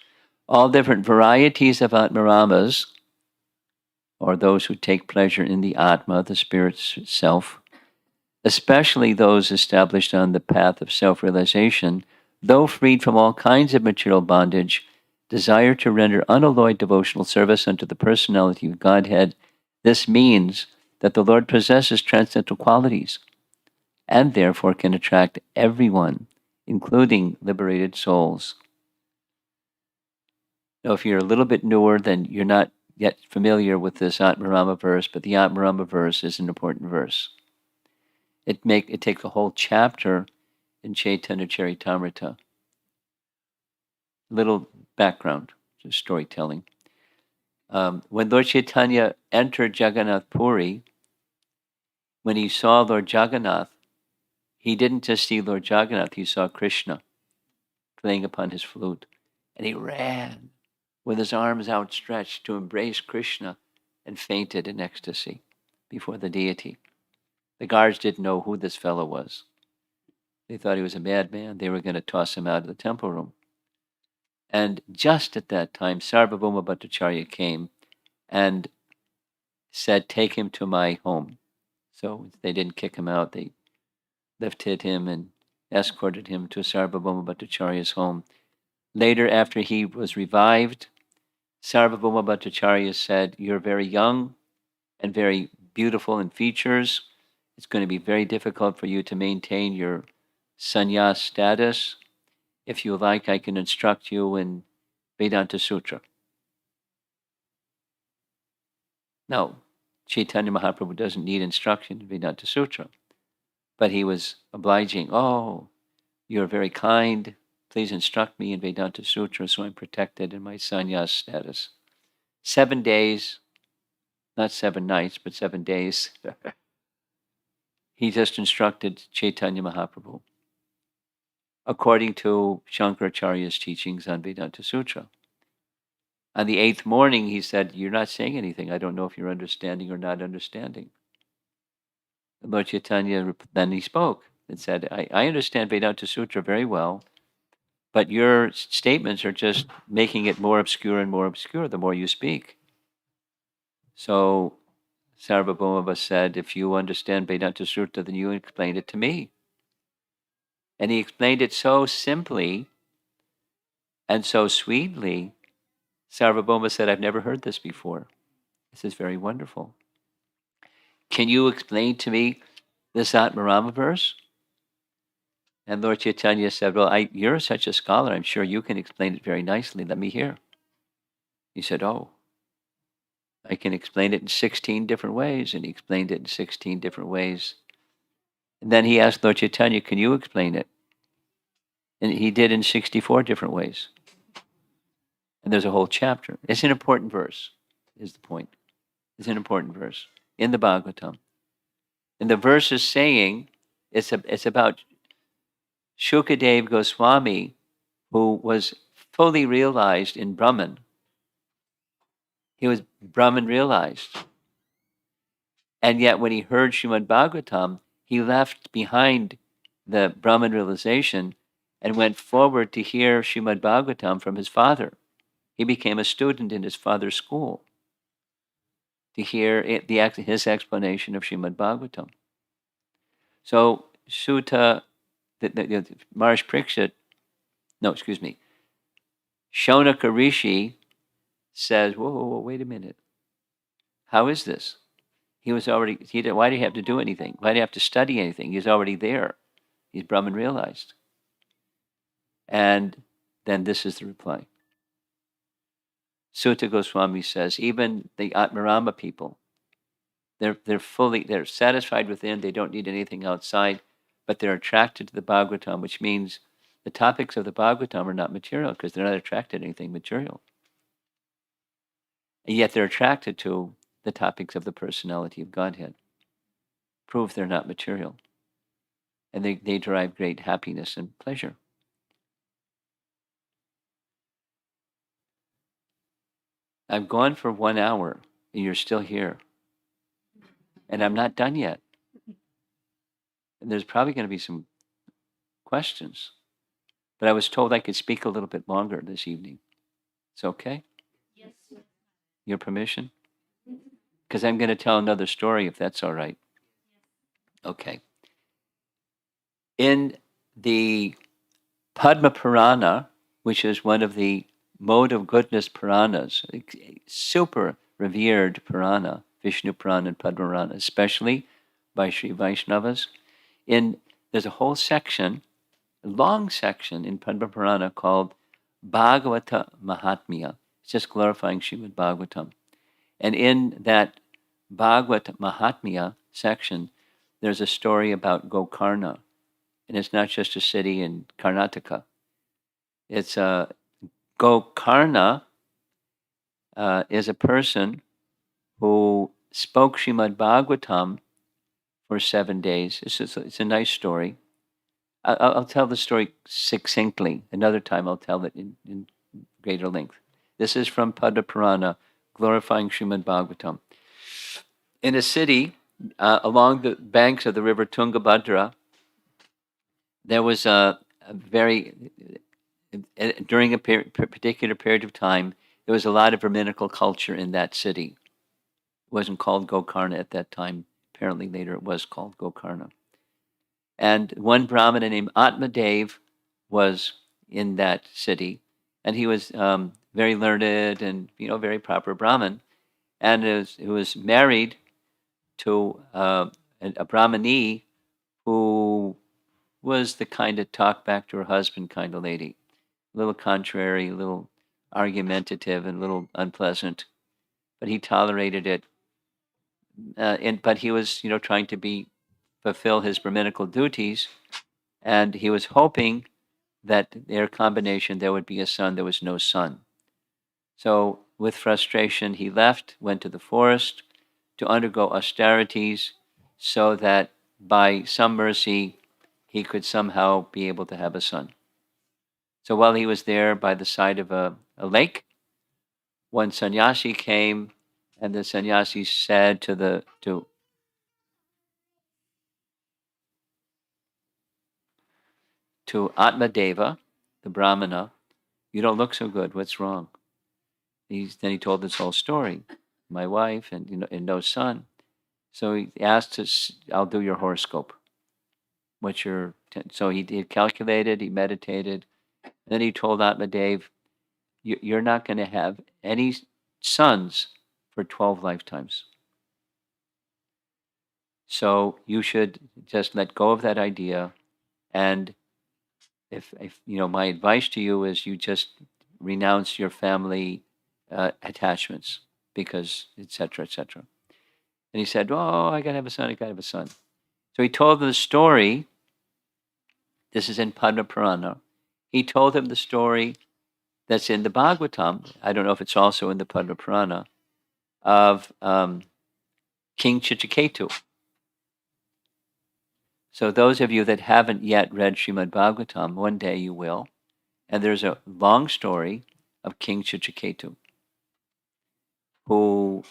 [SPEAKER 1] all different varieties of Atmaramas, or those who take pleasure in the Atma, the spirit's self, especially those established on the path of self-realization, though freed from all kinds of material bondage, desire to render unalloyed devotional service unto the personality of Godhead. This means that the Lord possesses transcendental qualities and therefore can attract everyone, including liberated souls. Now, if you're a little bit newer, then you're not yet familiar with this Atmarama verse, but the Atmarama verse is an important verse. It takes a whole chapter in Chaitanya Charitamrita. Little background, just storytelling. When Lord Chaitanya entered Jagannath Puri, when he saw Lord Jagannath, he didn't just see Lord Jagannath, he saw Krishna playing upon his flute. And he ran with his arms outstretched to embrace Krishna and fainted in ecstasy before the deity. The guards didn't know who this fellow was. They thought he was a madman. They were going to toss him out of the temple room. And just at that time, Sarvabhauma Bhattacharya came and said, take him to my home. So they didn't kick him out. They lifted him and escorted him to Sarvabhauma Bhattacharya's home. Later, after he was revived, Sarvabhauma Bhattacharya said, "You're very young and very beautiful in features. It's going to be very difficult for you to maintain your sannyas status. If you like, I can instruct you in Vedanta Sutra." No, Chaitanya Mahaprabhu doesn't need instruction in Vedanta Sutra, but he was obliging. "Oh, you're very kind. Please instruct me in Vedanta Sutra so I'm protected in my sannyas status." 7 days, not 7 nights, but 7 days, he just instructed Chaitanya Mahaprabhu according to Shankaracharya's teachings on Vedanta Sutra. On the 8th morning, he said, "You're not saying anything. I don't know if you're understanding or not understanding." Lord Chaitanya, then he spoke and said, I understand Vedanta Sutra very well, but your statements are just making it more obscure and more obscure the more you speak. So Sarvabhauma said, "If you understand Vedanta Sutra, then you explain it to me." And he explained it so simply and so sweetly. Sarvabhauma said, "I've never heard this before. This is very wonderful. Can you explain to me this Atmarama verse?" And Lord Chaitanya said, "Well, you're such a scholar. I'm sure you can explain it very nicely. Let me hear." He said, "Oh, I can explain it in 16 different ways." And he explained it in 16 different ways. And then he asked Lord Chaitanya, "Can you explain it?" And he did in 64 different ways. And there's a whole chapter. It's an important verse, is the point. It's an important verse in the Bhagavatam. And the verse is saying, it's about Shukadev Goswami, who was fully realized in Brahman. He was Brahman realized. And yet when he heard Srimad-Bhagavatam, he left behind the Brahman realization and went forward to hear Srimad-Bhagavatam from his father. He became a student in his father's school to hear his explanation of Srimad-Bhagavatam. So Sutta, Maharaj Parikshit, Shaunaka Rishi says, whoa, wait a minute. How is this? He was already, why did he have to do anything? Why did he have to study anything? He's already there. He's Brahman realized. And then this is the reply. Sutta Goswami says, even the Atmarama people, they're satisfied within, they don't need anything outside, but they're attracted to the Bhagavatam, which means the topics of the Bhagavatam are not material because they're not attracted to anything material. And yet they're attracted to the topics of the personality of Godhead. Prove they're not material. And they derive great happiness and pleasure. I've gone for 1 hour and you're still here. And I'm not done yet. And there's probably going to be some questions. But I was told I could speak a little bit longer this evening. It's okay?
[SPEAKER 2] Yes.
[SPEAKER 1] Your permission? Because I'm going to tell another story if that's all right. Okay. In the Padma Purana, which is one of the Mode of Goodness Puranas, super revered Purana, Vishnu Purana and Padma Purana, especially by Sri Vaishnavas, there's a whole section, a long section in Padma Purana called Bhagavata Mahatmya. It's just glorifying Srimad Bhagavatam. And in that Bhagavata Mahatmya section, there's a story about Gokarna. And it's not just a city in Karnataka. It's Gokarna is a person who spoke Srimad Bhagavatam for 7 days. It's a nice story. I'll tell the story succinctly. Another time I'll tell it in greater length. This is from Padma Purana, glorifying Srimad Bhagavatam. In a city along the banks of the river Tungabhadra, there was during a particular period of time, there was a lot of Brahminical culture in that city. It wasn't called Gokarna at that time. Apparently later it was called Gokarna. And one Brahmana named Atmadev was in that city, and he was very learned and very proper Brahmin, and he was married to a Brahmini who was the kind of talk back to her husband kind of lady, a little contrary, a little argumentative, and a little unpleasant, but he tolerated it. But he was, trying to fulfill his Brahminical duties, and he was hoping that their combination there would be a son. There was no son. So with frustration, he left, went to the forest to undergo austerities so that by some mercy he could somehow be able to have a son. So while he was there by the side of a lake, one sannyasi came, and the sannyasi said to Atmadeva, the Brahmana, "You don't look so good. What's wrong?" Then he told this whole story. My wife and no son. So he asked us, "I'll do your horoscope. What's your?" So he calculated, he meditated, and then he told Atmadev, "You're not going to have any sons for 12 lifetimes. So you should just let go of that idea. And if my advice to you is you just renounce your family attachments because etc. etc." And he said, "Oh, I gotta have a son. I gotta have a son." So he told the story. This is in Padma Purana. He told him the story that's in the Bhagavatam. I don't know if it's also in the Padma Purana of King Chitraketu. So those of you that haven't yet read Srimad-Bhagavatam, one day you will. And there's a long story of King Chitraketu, who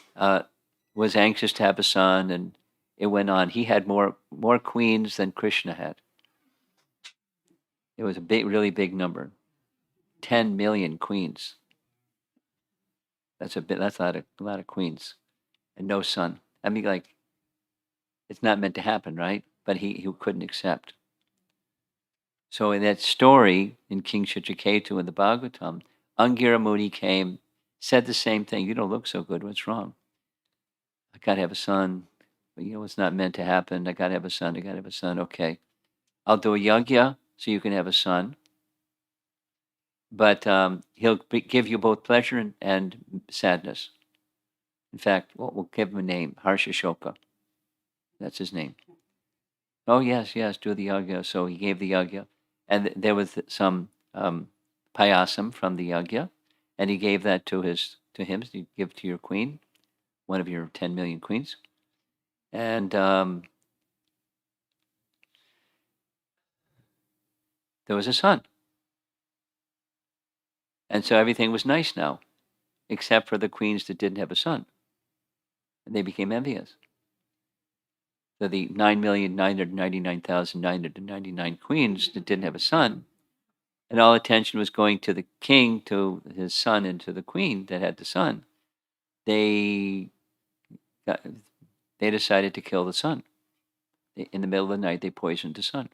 [SPEAKER 1] was anxious to have a son, and it went on. He had more queens than Krishna had. It was a really big number, 10 million queens. That's a lot of queens, and no son. I mean, like, it's not meant to happen, right? But he couldn't accept. So in that story in King Chitraketu in the Bhagavatam, Angira Muni came, said the same thing. "You don't look so good. What's wrong?" "I gotta have a son. But, it's not meant to happen. I gotta have a son. I gotta have a son." "Okay, I'll do a yajna so you can have a son. But he'll give you both pleasure and sadness. In fact, we'll give him a name, Harshashoka. That's his name." "Oh, yes, do the yajna." So he gave the yajna. And there was some payasam from the yajna. And he gave that to him. So you give to your queen, one of your 10 million queens. And there was a son. And so everything was nice now, except for the queens that didn't have a son. And they became envious. So the 9,999,999 queens that didn't have a son, and all attention was going to the king, to his son, and to the queen that had the son. They decided to kill the son. In the middle of the night, they poisoned the son.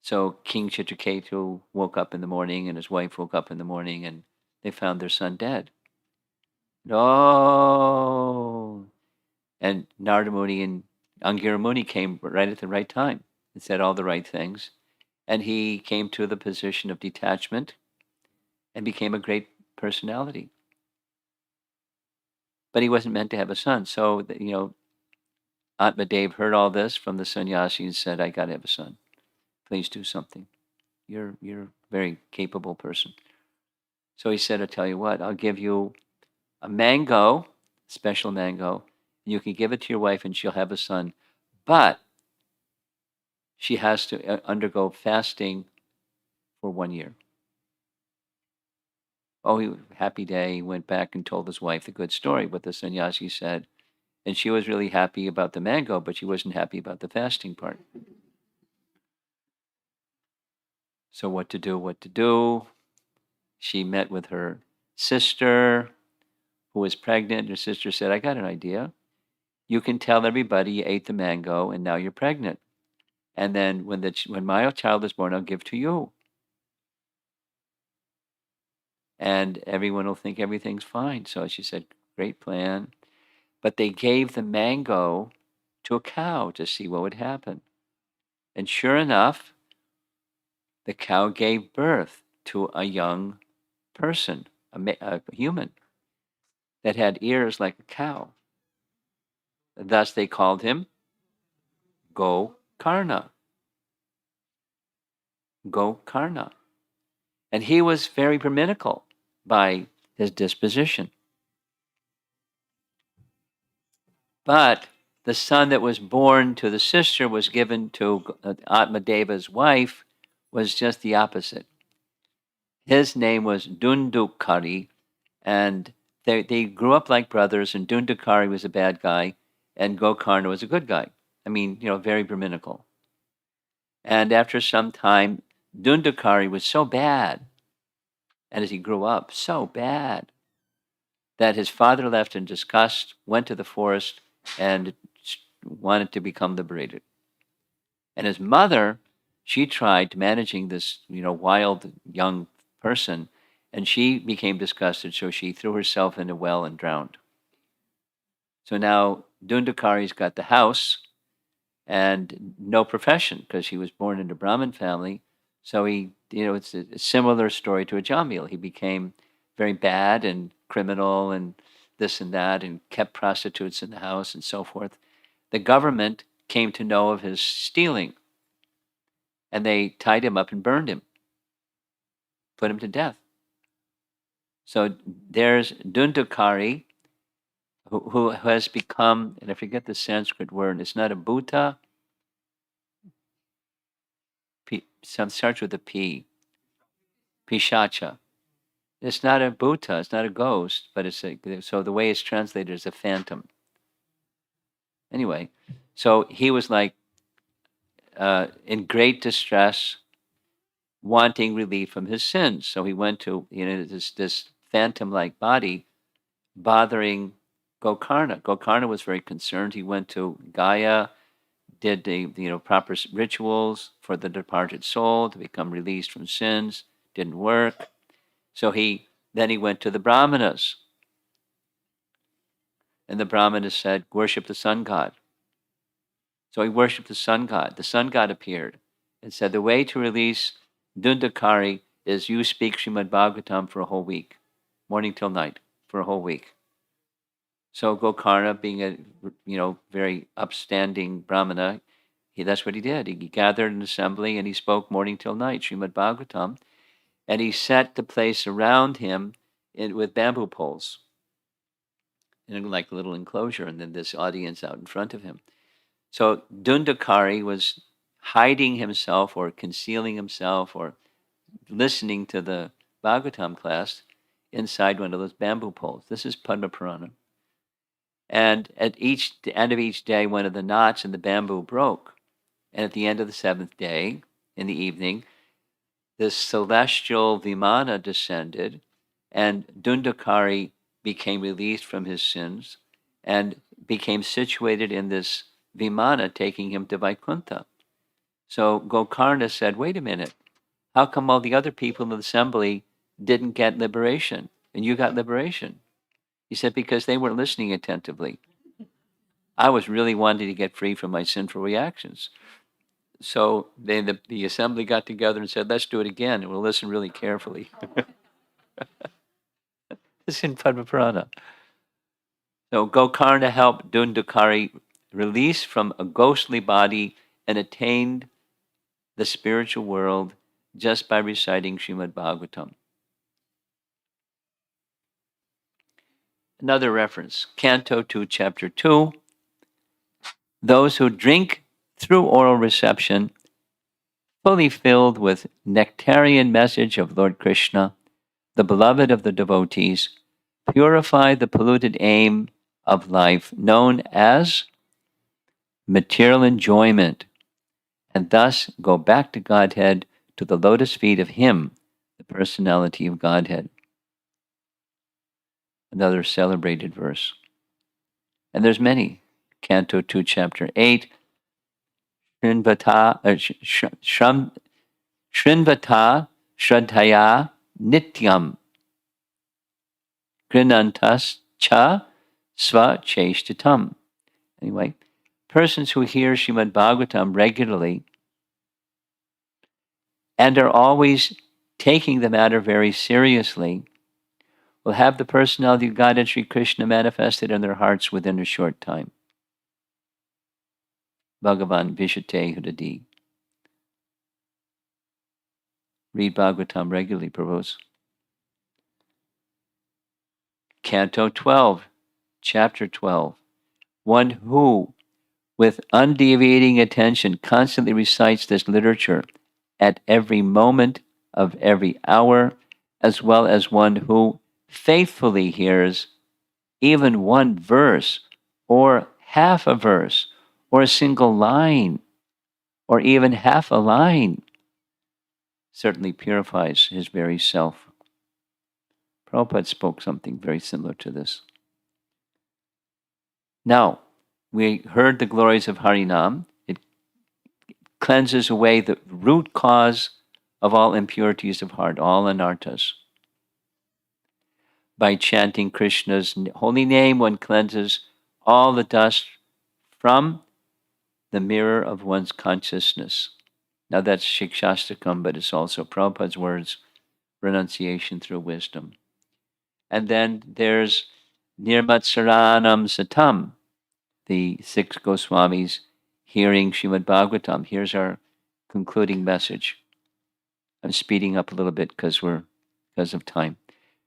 [SPEAKER 1] So King Chitraketu woke up in the morning, and his wife woke up in the morning, and they found their son dead. No. And Narada Muni and Angira Muni came right at the right time and said all the right things. And he came to the position of detachment and became a great personality. But he wasn't meant to have a son. So, Atmadev heard all this from the sannyasi and said, "I got to have a son. Please do something. You're a very capable person." So he said, "I'll tell you what, I'll give you a mango, special mango, and you can give it to your wife and she'll have a son. But she has to undergo fasting for 1 year." Oh, happy day. He went back and told his wife the good story, what the sannyasi said. And she was really happy about the mango, but she wasn't happy about the fasting part. So what to do? She met with her sister, who was pregnant. Her sister said, "I got an idea. You can tell everybody you ate the mango and now you're pregnant. And then when my child is born, I'll give to you." and everyone will think everything's fine. So she said, great plan. But they gave the mango to a cow to see what would happen. And sure enough, the cow gave birth to a young person, a human, that had ears like a cow. Thus they called him Gokarna. Gokarna. And he was very Brahminical by his disposition. But the son that was born to the sister was given to Atmadeva's wife was just the opposite. His name was Dundukari, and they grew up like brothers, and Dundukari was a bad guy, and Gokarna was a good guy. I mean, very Brahminical. And after some time, Dundukari was so bad, and as he grew up, so bad, that his father left in disgust, went to the forest, and wanted to become liberated. And his mother, she tried managing this, wild young person, and she became disgusted, so she threw herself in a well and drowned. So now Dundukari's got the house and no profession because he was born into a Brahmin family. So he, it's a similar story to a Jamil. He became very bad and criminal and this and that and kept prostitutes in the house and so forth. The government came to know of his stealing and they tied him up and burned him, put him to death. So there's Dundukari, who has become, and I forget the Sanskrit word, it's not a Bhuta, some starts with a P, Pishacha. It's not a Bhuta, it's not a ghost, but so the way it's translated is a phantom. Anyway, so he was like in great distress, wanting relief from his sins. So he went to this phantom-like body, bothering Gokarna. Gokarna was very concerned. He went to Gaya, did the proper rituals for the departed soul to become released from sins. Didn't work. So then he went to the Brahmanas. And the Brahmanas said, worship the sun god. So he worshipped the sun god. The sun god appeared and said, the way to release Dundukari is you speak Srimad-Bhagavatam for a whole week, morning till night, for a whole week. So Gokarna, being a very upstanding Brahmana, that's what he did. He gathered an assembly and he spoke morning till night, Srimad-Bhagavatam, and he set the place around him with bamboo poles in like a little enclosure, and then this audience out in front of him. So Dundukari was hiding himself or concealing himself or listening to the Bhagavatam class inside one of those bamboo poles. This is Padma Purana. And at the end of each day, one of the knots in the bamboo broke. And at the end of the seventh day, in the evening, this celestial Vimana descended, and Dundukari became released from his sins and became situated in this Vimana, taking him to Vaikuntha. So Gokarna said, wait a minute, how come all the other people in the assembly didn't get liberation and you got liberation? He said, because they weren't listening attentively. I was really wanting to get free from my sinful reactions. So the assembly got together and said, let's do it again, and we'll listen really carefully. It's in Padma Purana. So Gokarna helped Dundukari release from a ghostly body and attained the spiritual world just by reciting Srimad-Bhagavatam. Another reference, Canto 2, Chapter 2. Those who drink through oral reception, fully filled with nectarian message of Lord Krishna, the beloved of the devotees, purify the polluted aim of life known as material enjoyment, and thus go back to Godhead, to the lotus feet of Him, the personality of Godhead. Another celebrated verse. And there's many. Canto 2, Chapter 8. Shrinvata Shraddhaya Nityam. grinantas cha sva cheshtatam. Anyway, persons who hear Srimad Bhagavatam regularly and are always taking the matter very seriously will have the personality of God and Sri Krishna manifested in their hearts within a short time. Bhagavan Vishate Hudadi. Read Bhagavatam regularly, Prabhus. Canto 12, Chapter 12. One who, with undeviating attention, constantly recites this literature at every moment of every hour, as well as one who faithfully hears even one verse, or half a verse, or a single line, or even half a line, certainly purifies his very self. Prabhupada spoke something very similar to this. Now, we heard the glories of Harinam. It cleanses away the root cause of all impurities of heart, all anarthas. By chanting Krishna's holy name, one cleanses all the dust from the mirror of one's consciousness. Now that's Shikshastakam, but it's also Prabhupada's words, renunciation through wisdom. And then there's Nirmatsaranam Satam, the 6 Goswamis hearing Srimad Bhagavatam. Here's our concluding message. I'm speeding up a little bit because of time.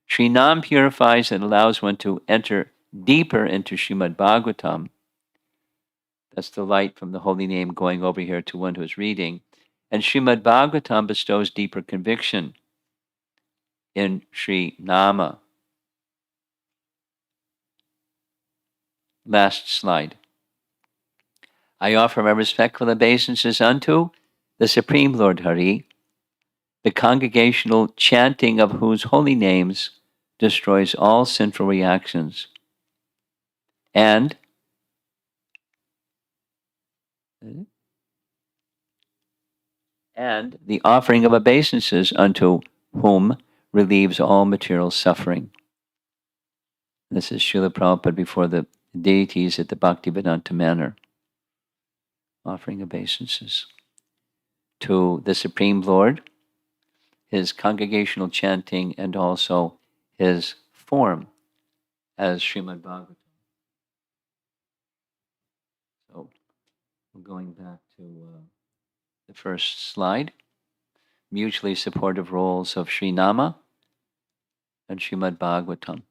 [SPEAKER 1] Sri Nam purifies and allows one to enter deeper into Srimad Bhagavatam. That's the light from the holy name going over here to one who is reading. And Srimad Bhagavatam bestows deeper conviction in Sri Nama. Last slide. I offer my respectful obeisances unto the Supreme Lord Hari, the congregational chanting of whose holy names destroys all sinful reactions, and the offering of obeisances unto whom relieves all material suffering. This is Srila Prabhupada before the deities at the Bhaktivedanta Manor, offering obeisances to the Supreme Lord, his congregational chanting, and also his form as Srimad Bhagavatam. So we're going back to the first slide. Mutually supportive roles of Sri Nama and Srimad Bhagavatam.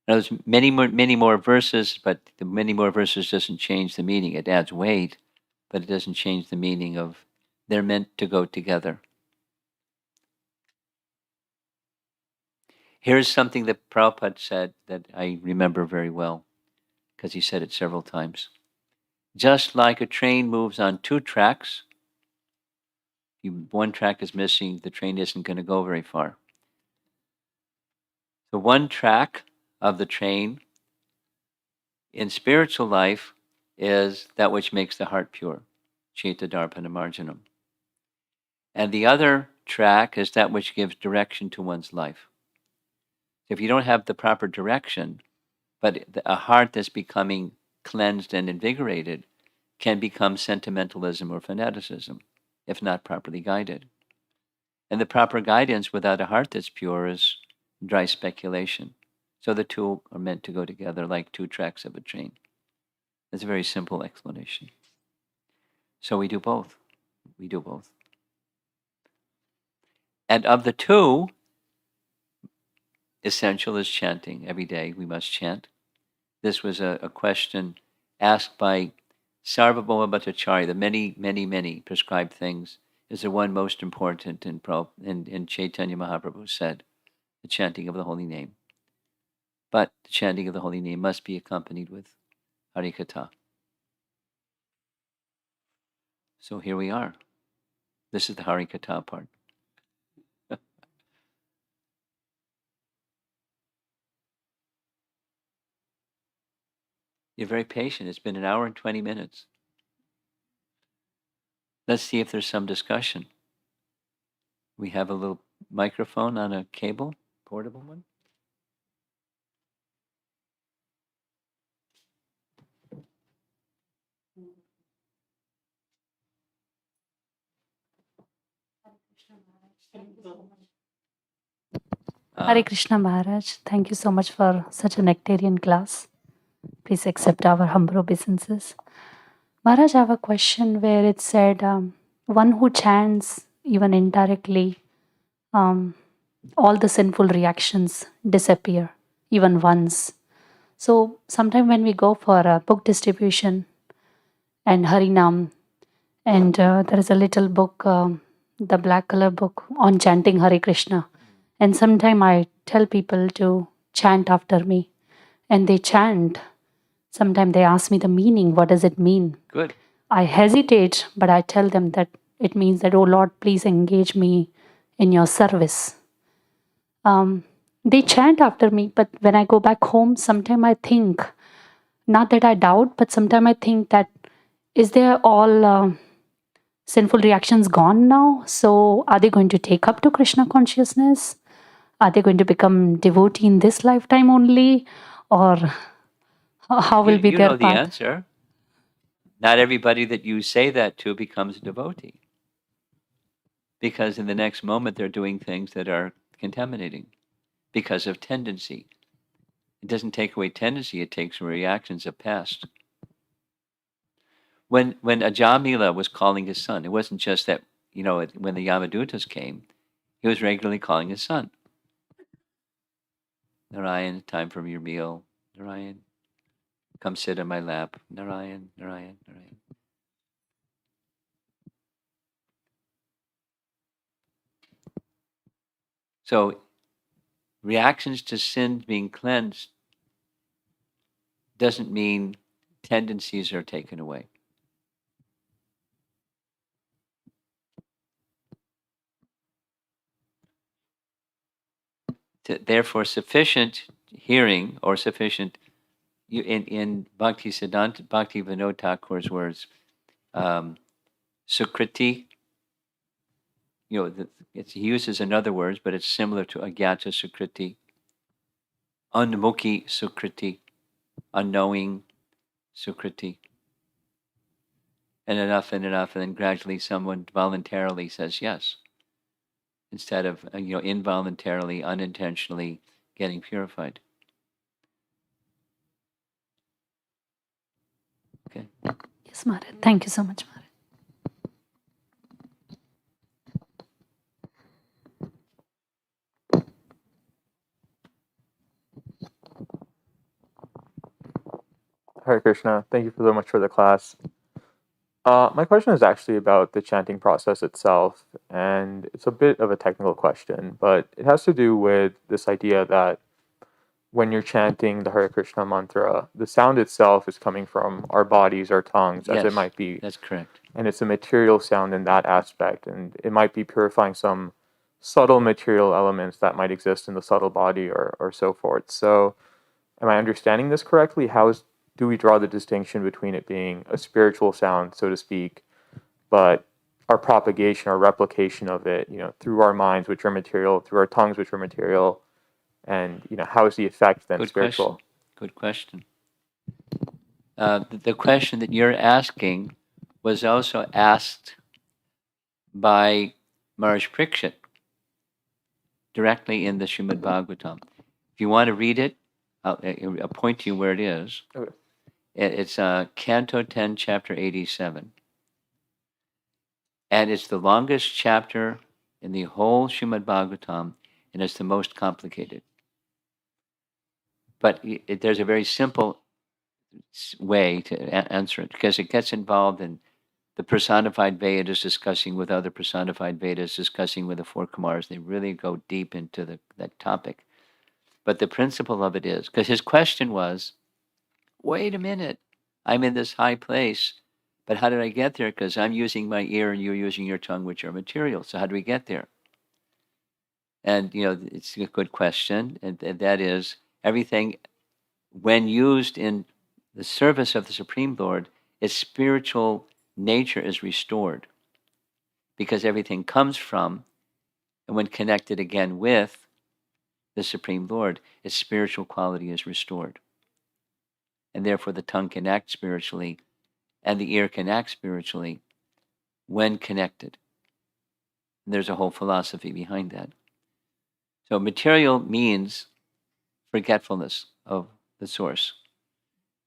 [SPEAKER 1] Now, there's many more verses, but the many more verses doesn't change the meaning. It adds weight, but it doesn't change the meaning of they're meant to go together. Here's something that Prabhupada said that I remember very well, because he said it several times. Just like a train moves on 2 tracks, if one track is missing, the train isn't going to go very far. The one track of the train in spiritual life is that which makes the heart pure, Chitta Darpana Marjanam. And the other track is that which gives direction to one's life. If you don't have the proper direction, but a heart that's becoming cleansed and invigorated can become sentimentalism or fanaticism, if not properly guided. And the proper guidance without a heart that's pure is dry speculation. So the two are meant to go together like 2 tracks of a train. It's a very simple explanation. So we do both. We do both. And of the 2, essential is chanting. Every day we must chant. This was a question asked by Sarvabhauma Bhattacharya. The many prescribed things is the one most important in Caitanya Mahaprabhu said, the chanting of the holy name. But the chanting of the holy name must be accompanied with Harikatha. So here we are. This is the Harikatha part. You're very patient. It's been 1 hour and 20 minutes. Let's see if there's some discussion. We have a little microphone on a cable, portable one.
[SPEAKER 2] Krishna Maharaj. Thank you so much.
[SPEAKER 1] Uh,
[SPEAKER 3] Hare Krishna Maharaj, thank you so much for such a nectarian class. Please accept our humble obeisances. Maharaj, I have a question where it said, one who chants even indirectly, um, all the sinful reactions disappear even once. So, sometime when we go for a book distribution and Harinam, and there is a little book, the black color book on chanting Hare Krishna. And sometime I tell people to chant after me, and they chant. Sometimes they ask me the meaning. What does it mean?
[SPEAKER 1] good.
[SPEAKER 3] I hesitate, but I tell them that it means that, oh Lord, please engage me in your service. They chant after me, but when I go back home, sometimes I think, not that I doubt, but sometimes I think that is there all sinful reactions gone now? So are they going to take up to Krishna consciousness? Are they going to become devotee in this lifetime only? Or how will be
[SPEAKER 1] You
[SPEAKER 3] their
[SPEAKER 1] know the
[SPEAKER 3] path?
[SPEAKER 1] answer. Not everybody that you say that to becomes a devotee, because in the next moment they're doing things that are contaminating because of tendency. It doesn't take away tendency, it takes away reactions of past. When Ajamila was calling his son, it wasn't just that, when the Yamadutas came, he was regularly calling his son. Narayan, time for your meal. Narayan, come sit in my lap. Narayan, Narayan, Narayan. So reactions to sin being cleansed doesn't mean tendencies are taken away. Therefore, sufficient hearing or sufficient, in Bhakti Siddhanta, Bhakti Vinod Thakur's words, Sukriti, he uses another words, but it's similar to Agyata Sukriti, Unmukhi Sukriti, unknowing Sukriti. And enough, and then gradually someone voluntarily says yes, instead of involuntarily, unintentionally getting purified. Okay.
[SPEAKER 3] Yes, Maharaj. Thank you so much, Maharaj.
[SPEAKER 4] Hare Krishna. Thank you so much for the class. My question is actually about the chanting process itself, and it's a bit of a technical question, but it has to do with this idea that when you're chanting the Hare Krishna mantra, the sound itself is coming from our bodies, our tongues, as it
[SPEAKER 1] Yes,
[SPEAKER 4] might be.
[SPEAKER 1] that's correct.
[SPEAKER 4] And it's a material sound in that aspect, and it might be purifying some subtle material elements that might exist in the subtle body or so forth. So, am I understanding this correctly? Do we draw the distinction between it being a spiritual sound, so to speak, but our propagation or replication of it, through our minds, which are material, through our tongues, which are material, and how is the effect then
[SPEAKER 1] Good
[SPEAKER 4] spiritual?
[SPEAKER 1] question. Good question. The question that you're asking was also asked by Maharaj Parikshit directly in the Srimad-Bhagavatam. If you want to read it, I'll point to you where it is.
[SPEAKER 4] Okay.
[SPEAKER 1] It's Canto 10, Chapter 87. And it's the longest chapter in the whole Srimad-Bhagavatam, and it's the most complicated. But there's a very simple way to answer it, because it gets involved in the personified Vedas discussing with other personified Vedas, discussing with the four Kumars. They really go deep into that topic. But the principle of it is, because his question was, wait a minute, I'm in this high place, but how did I get there? Because I'm using my ear and you're using your tongue, which are material. So how do we get there? And, it's a good question. And that is, everything, when used in the service of the Supreme Lord, its spiritual nature is restored, because everything comes from, and when connected again with the Supreme Lord, its spiritual quality is restored. And therefore the tongue can act spiritually and the ear can act spiritually when connected. And there's a whole philosophy behind that. So material means forgetfulness of the source.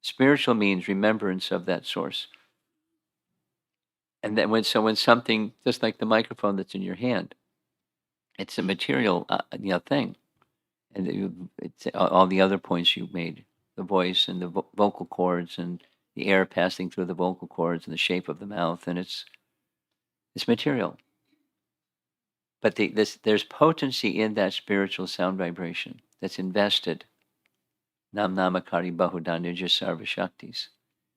[SPEAKER 1] Spiritual means remembrance of that source. And then when something, just like the microphone that's in your hand, it's a material thing. And it's all the other points you made, the voice and the vocal cords and the air passing through the vocal cords and the shape of the mouth, and it's material. But there's potency in that spiritual sound vibration that's invested. Nam namakari bahudanya sarva shaktis.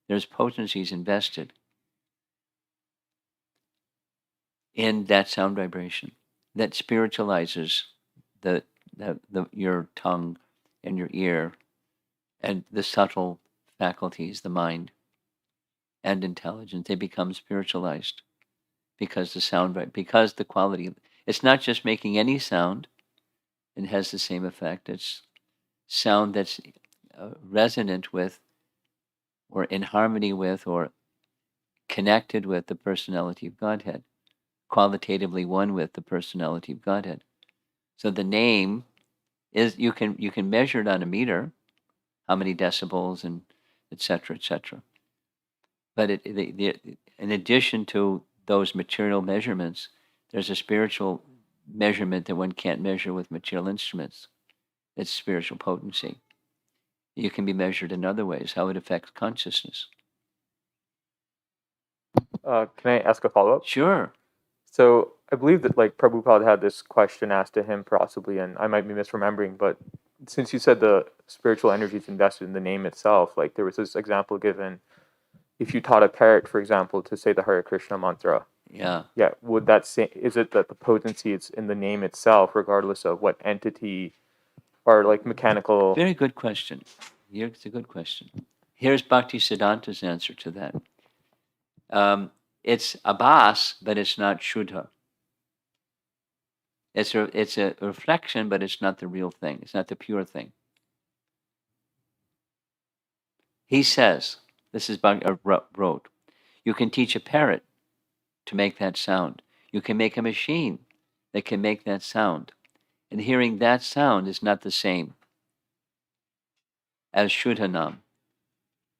[SPEAKER 1] There's potencies invested in that sound vibration that spiritualizes your tongue and your ear and the subtle faculties, the mind and intelligence. They become spiritualized because the quality. It's not just making any sound. It has the same effect. It's sound that's resonant with, or in harmony with, or connected with the personality of Godhead, qualitatively one with the personality of Godhead. So the name is, you can measure it on a meter, how many decibels and etc. etc. But in addition to those material measurements, there's a spiritual measurement that one can't measure with material instruments. It's spiritual potency. You can be measured in other ways, how it affects consciousness.
[SPEAKER 4] Can I ask a follow-up?
[SPEAKER 1] Sure.
[SPEAKER 4] So I believe that like Prabhupada had this question asked to him possibly, and I might be misremembering, but since you said the spiritual energy is invested in the name itself, like there was this example given, if you taught a parrot, for example, to say the Hare Krishna mantra,
[SPEAKER 1] Yeah.
[SPEAKER 4] would that say, is it that the potency is in the name itself, regardless of what entity or like mechanical?
[SPEAKER 1] Very good question. It's a good question. Here's Bhakti Siddhanta's answer to that. It's abhas, but it's not shuddha. It's a reflection, but it's not the real thing. It's not the pure thing. He says, this is wrote, you can teach a parrot to make that sound. You can make a machine that can make that sound. And hearing that sound is not the same as Shuddhanam.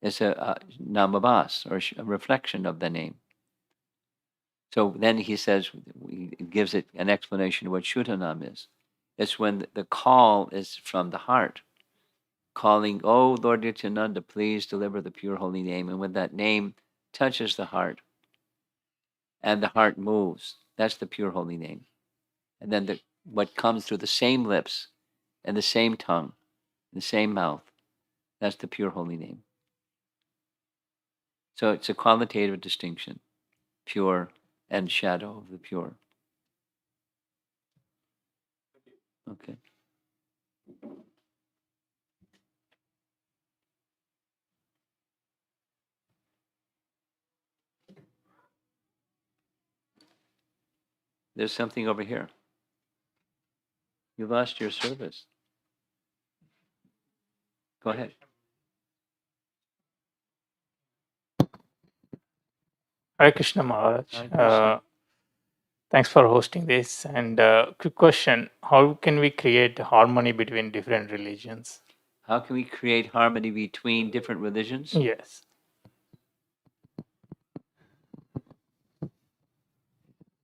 [SPEAKER 1] It's a Namabhasa, or a reflection of the name. So then he says, he gives it an explanation of what Shuddhanam is. It's when the call is from the heart, calling, oh Lord Nityananda, please deliver the pure holy name. And when that name touches the heart, and the heart moves, that's the pure holy name. And then what comes through the same lips and the same tongue, the same mouth, that's the pure holy name. So it's a qualitative distinction, pure and shadow of the pure. Okay. There's something over here. You lost your service. Go ahead.
[SPEAKER 5] Hare Krishna Maharaj.
[SPEAKER 1] Hare Krishna.
[SPEAKER 5] Thanks for hosting this. And quick question: how can we create harmony between different religions?
[SPEAKER 1] How can we create harmony between different religions?
[SPEAKER 5] Yes.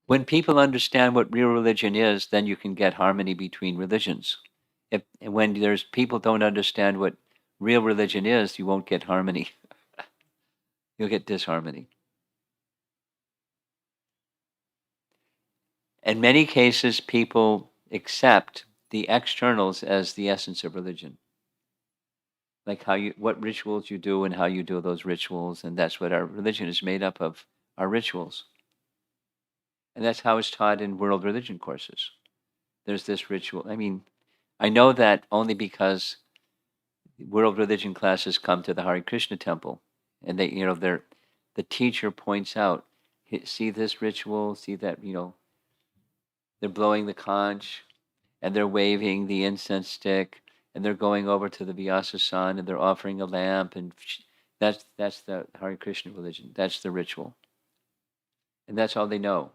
[SPEAKER 1] When people understand what real religion is, then you can get harmony between religions. When there's people don't understand what real religion is, you won't get harmony. You'll get disharmony. In many cases, people accept the externals as the essence of religion. Like what rituals you do and how you do those rituals, and that's what our religion is made up of, our rituals. And that's how it's taught in world religion courses. There's this ritual. I mean, I know that only because world religion classes come to the Hare Krishna temple, and the teacher points out, see this ritual, see that, they're blowing the conch, and they're waving the incense stick, and they're going over to the Vyasa-san, and they're offering a lamp, and that's the Hare Krishna religion. That's the ritual. And that's all they know.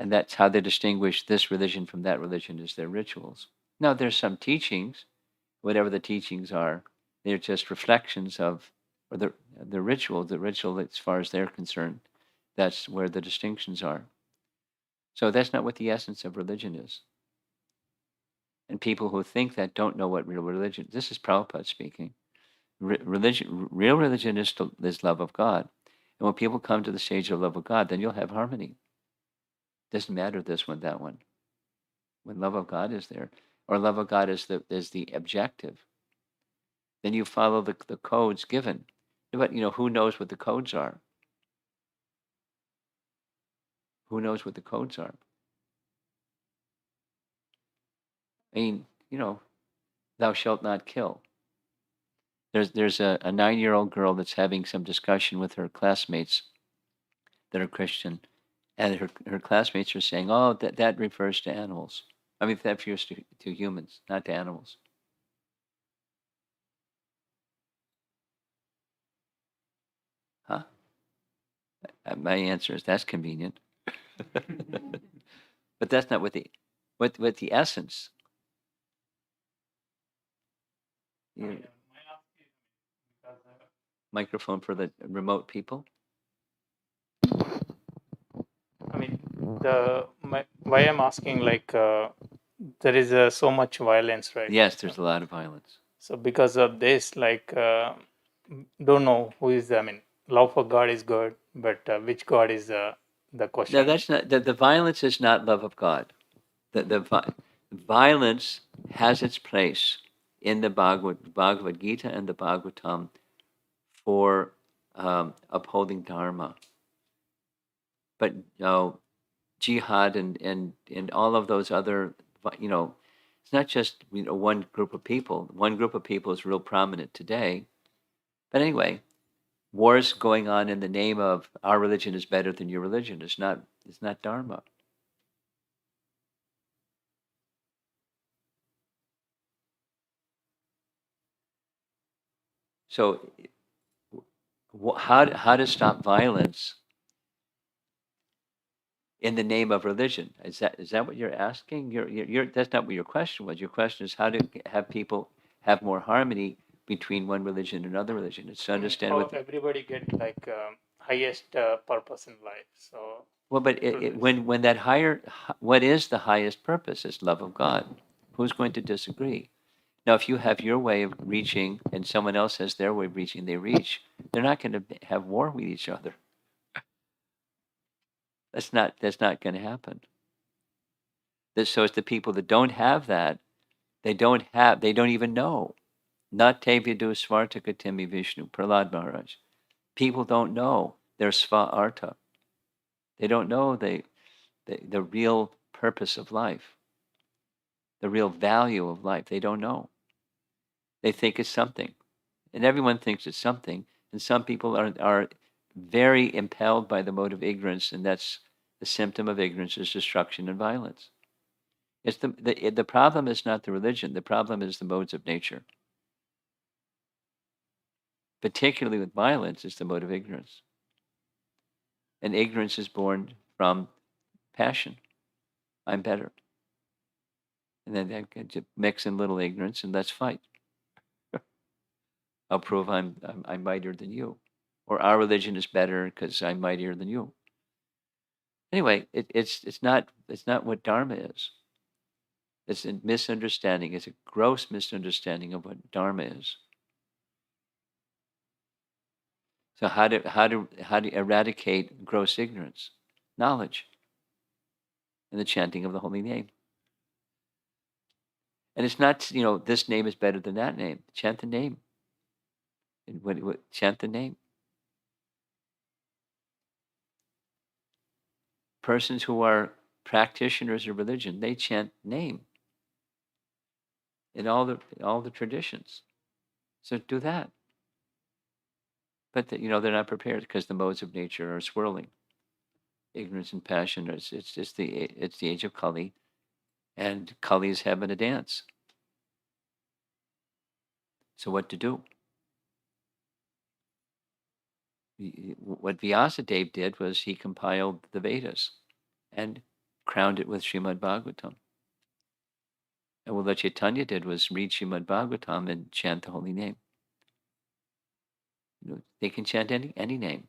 [SPEAKER 1] And that's how they distinguish this religion from that religion, is their rituals. Now, there's some teachings, whatever the teachings are, they're just reflections of, or the ritual, as far as they're concerned, that's where the distinctions are. So that's not what the essence of religion is. And people who think that don't know what real religion, this is Prabhupada speaking. Real religion is love of God. And when people come to the stage of love of God, then you'll have harmony. Doesn't matter this one, that one. When love of God is there, or love of God is the objective, then you follow the codes given. But who knows what the codes are? Who knows what the codes are? I mean, thou shalt not kill. There's a 9-year-old girl that's having some discussion with her classmates that are Christian, and her classmates are saying, "Oh, that refers to animals. I mean, that refers to humans, not to animals." Huh? My answer is that's convenient, but that's not what the essence. Microphone for the remote people.
[SPEAKER 5] I mean, why I'm asking, like, there is so much violence, right?
[SPEAKER 1] Yes, there's a lot of violence.
[SPEAKER 5] So because of this, like, don't know who is. I mean, love for God is good, but which God is the question?
[SPEAKER 1] No, that's not. The violence is not love of God. The violence has its place in the Bhagavad Gita and the Bhagavatam for upholding dharma. But jihad and all of those other, it's not just one group of people. One group of people is real prominent today. But anyway, wars going on in the name of our religion is better than your religion. It's not dharma. So how to stop violence in the name of religion? Is that what you're asking? That's not what your question was. Your question is how to have people have more harmony between one religion and another religion. It's to understand
[SPEAKER 5] how everybody get like highest purpose in life. So
[SPEAKER 1] well, but when that higher, what is the highest purpose? Is love of God. Who's going to disagree? Now, if you have your way of reaching and someone else has their way of reaching, they reach. They're not going to have war with each other. That's not going to happen. So it's the people that don't have that. They don't even know. Not Tevidu Svartakatimi Vishnu, Prahlad Maharaj. People don't know their Sva Arta. They don't know the real purpose of life, the real value of life. They don't know. They think it's something. And everyone thinks it's something. And some people are very impelled by the mode of ignorance, and that's the symptom of ignorance is destruction and violence. It's the problem is not the religion. The problem is the modes of nature. Particularly with violence, is the mode of ignorance. And ignorance is born from passion. I'm better. And then they can mix in little ignorance and let's fight. I'll prove I'm mightier than you. Or our religion is better because I'm mightier than you. Anyway, it's not what Dharma is. It's a misunderstanding. It's a gross misunderstanding of what Dharma is. So how to eradicate gross ignorance? Knowledge. And the chanting of the holy name. And it's not, this name is better than that name. Chant the name. And chant the name. Persons who are practitioners of religion, they chant name in all the traditions. So do that. But they're not prepared because the modes of nature are swirling. Ignorance and passion. It's the age of Kali, and Kali is having a dance. So what to do? What Vyasadeva did was he compiled the Vedas, and crowned it with Srimad-Bhagavatam. And what Chaitanya did was read Srimad-Bhagavatam and chant the holy name. They can chant any name.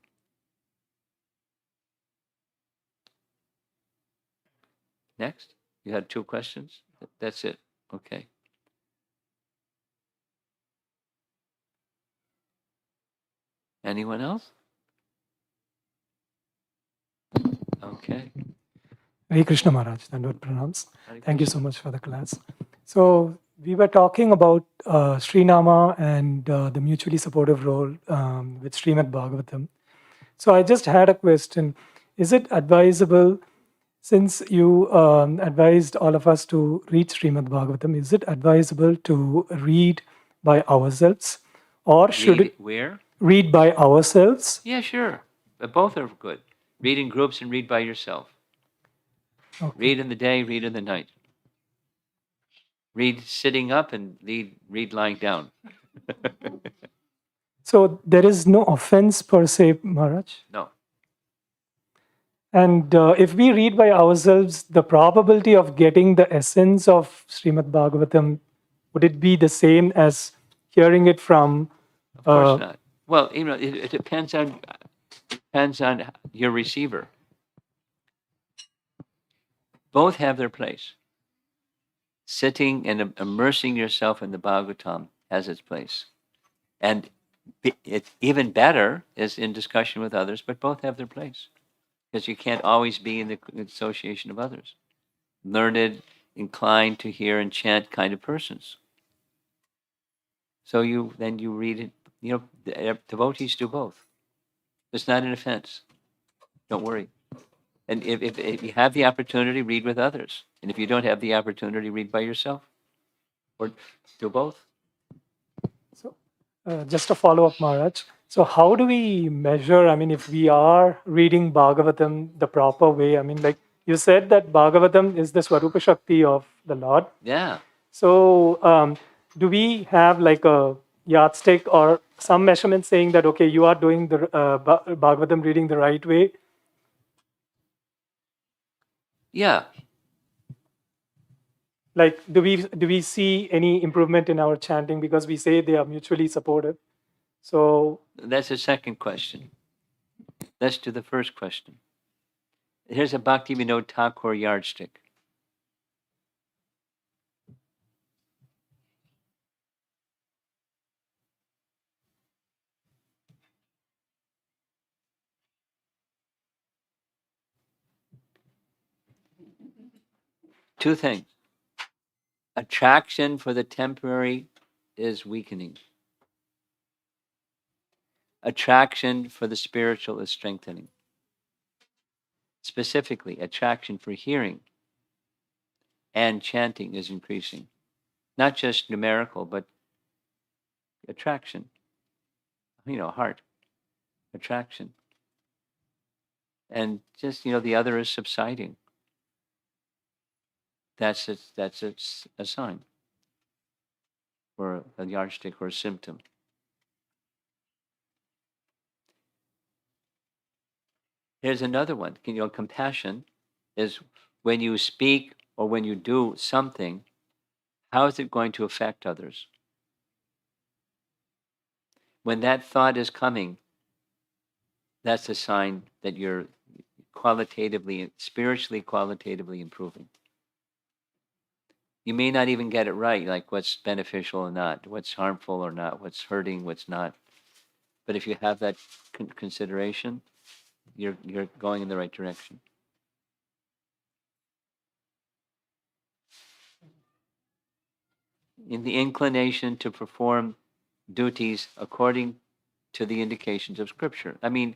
[SPEAKER 1] Next, you had 2 questions? That's it. Okay. Anyone else? Okay.
[SPEAKER 6] Hare Krishna Maharaj, Dandavad Pranams.
[SPEAKER 1] Hare
[SPEAKER 6] Thank you
[SPEAKER 1] Krishna.
[SPEAKER 6] so much for the class. So we were talking about Srinama and the mutually supportive role with Srimad Bhagavatam. So I just had a question. Is it advisable, since you advised all of us to read Srimad Bhagavatam, is it advisable to read by ourselves, or should
[SPEAKER 1] Read
[SPEAKER 6] it
[SPEAKER 1] where?
[SPEAKER 6] read by ourselves?
[SPEAKER 1] Yeah, sure. But both are good. Read in groups and read by yourself.
[SPEAKER 6] Okay.
[SPEAKER 1] Read in the day, read in the night. Read sitting up and read lying down.
[SPEAKER 6] So there is no offense per se, Maharaj?
[SPEAKER 1] No.
[SPEAKER 6] And if we read by ourselves, the probability of getting the essence of Srimad Bhagavatam, would it be the same as hearing it from?
[SPEAKER 1] Of course not. Well, it depends on your receiver. Both have their place. Sitting and immersing yourself in the Bhagavatam has its place. And it's even better is in discussion with others, but both have their place. Because you can't always be in the association of others. Learned, inclined to hear and chant kind of persons. So you read it. Devotees do both. It's not an offense. Don't worry. And if you have the opportunity, read with others. And if you don't have the opportunity, read by yourself. Or do both.
[SPEAKER 6] So, just a follow up, Maharaj. So, how do we measure? I mean, if we are reading Bhagavatam the proper way, I mean, like you said that Bhagavatam is the Swarupa Shakti of the Lord.
[SPEAKER 1] Yeah.
[SPEAKER 6] So, do we have like a yardstick or some measurement saying that, okay, you are doing the Bhagavatam reading the right way?
[SPEAKER 1] Yeah.
[SPEAKER 6] Like, do we see any improvement in our chanting because we say they are mutually supportive? So
[SPEAKER 1] That's the second question. Let's do the first question. Here's a Bhakti Vinod Thakur yardstick. Two things. Attraction for the temporary is weakening. Attraction for the spiritual is strengthening. Specifically, attraction for hearing and chanting is increasing. Not just numerical, but attraction. Heart. Attraction. And just, the other is subsiding. That's a sign or a yardstick or a symptom. Here's another one. Compassion is when you speak or when you do something, how is it going to affect others? When that thought is coming, that's a sign that you're spiritually qualitatively improving. You may not even get it right, like what's beneficial or not, what's harmful or not, what's hurting, what's not. But if you have that consideration, you're going in the right direction. In the inclination to perform duties according to the indications of Scripture. I mean,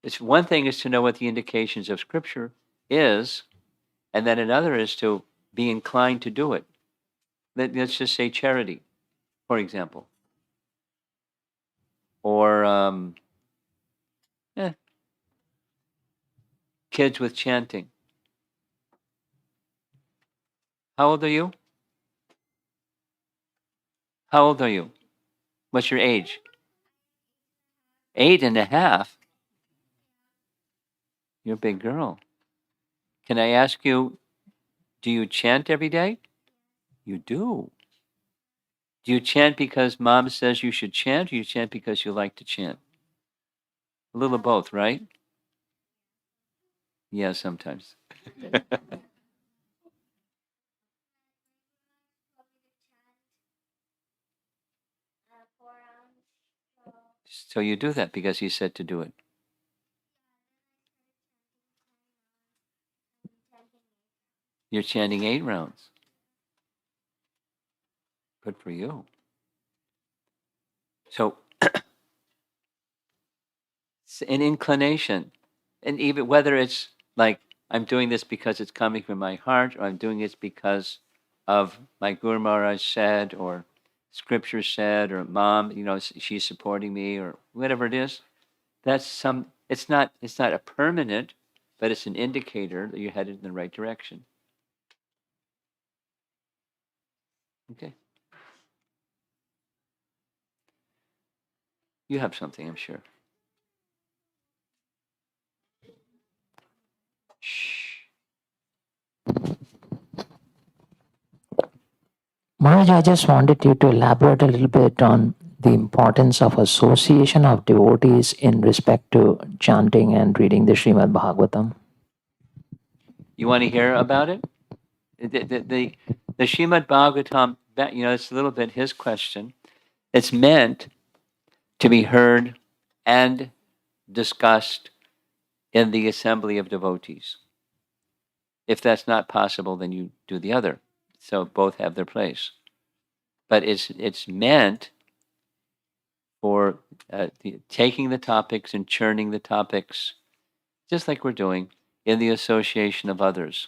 [SPEAKER 1] it's one thing is to know what the indications of Scripture is, and then another is to be inclined to do it. Let's just say charity, for example, or kids with chanting. How old are you? How old are you? What's your age? 8.5. You're a big girl. Can I ask you, do you chant every day? You do. Do you chant because mom says you should chant, or you chant because you like to chant? A little of both, right? Yeah, sometimes. So you do that because he said to do it. You're chanting 8 rounds. Good for you. So it's an inclination. And even whether it's like, I'm doing this because it's coming from my heart, or I'm doing this because of my Guru Maharaj said, or scripture said, or mom, she's supporting me, or whatever it is. That's it's not a permanent, but it's an indicator that you're headed in the right direction. Okay. You have something, I'm sure. Shh.
[SPEAKER 7] Maharaj, I just wanted you to elaborate a little bit on the importance of association of devotees in respect to chanting and reading the Srimad-Bhagavatam.
[SPEAKER 1] You want to hear about it? The Srimad-Bhagavatam, it's a little bit his question. It's meant to be heard and discussed in the assembly of devotees. If that's not possible, then you do the other. So both have their place. But it's meant for taking the topics and churning the topics, just like we're doing, in the association of others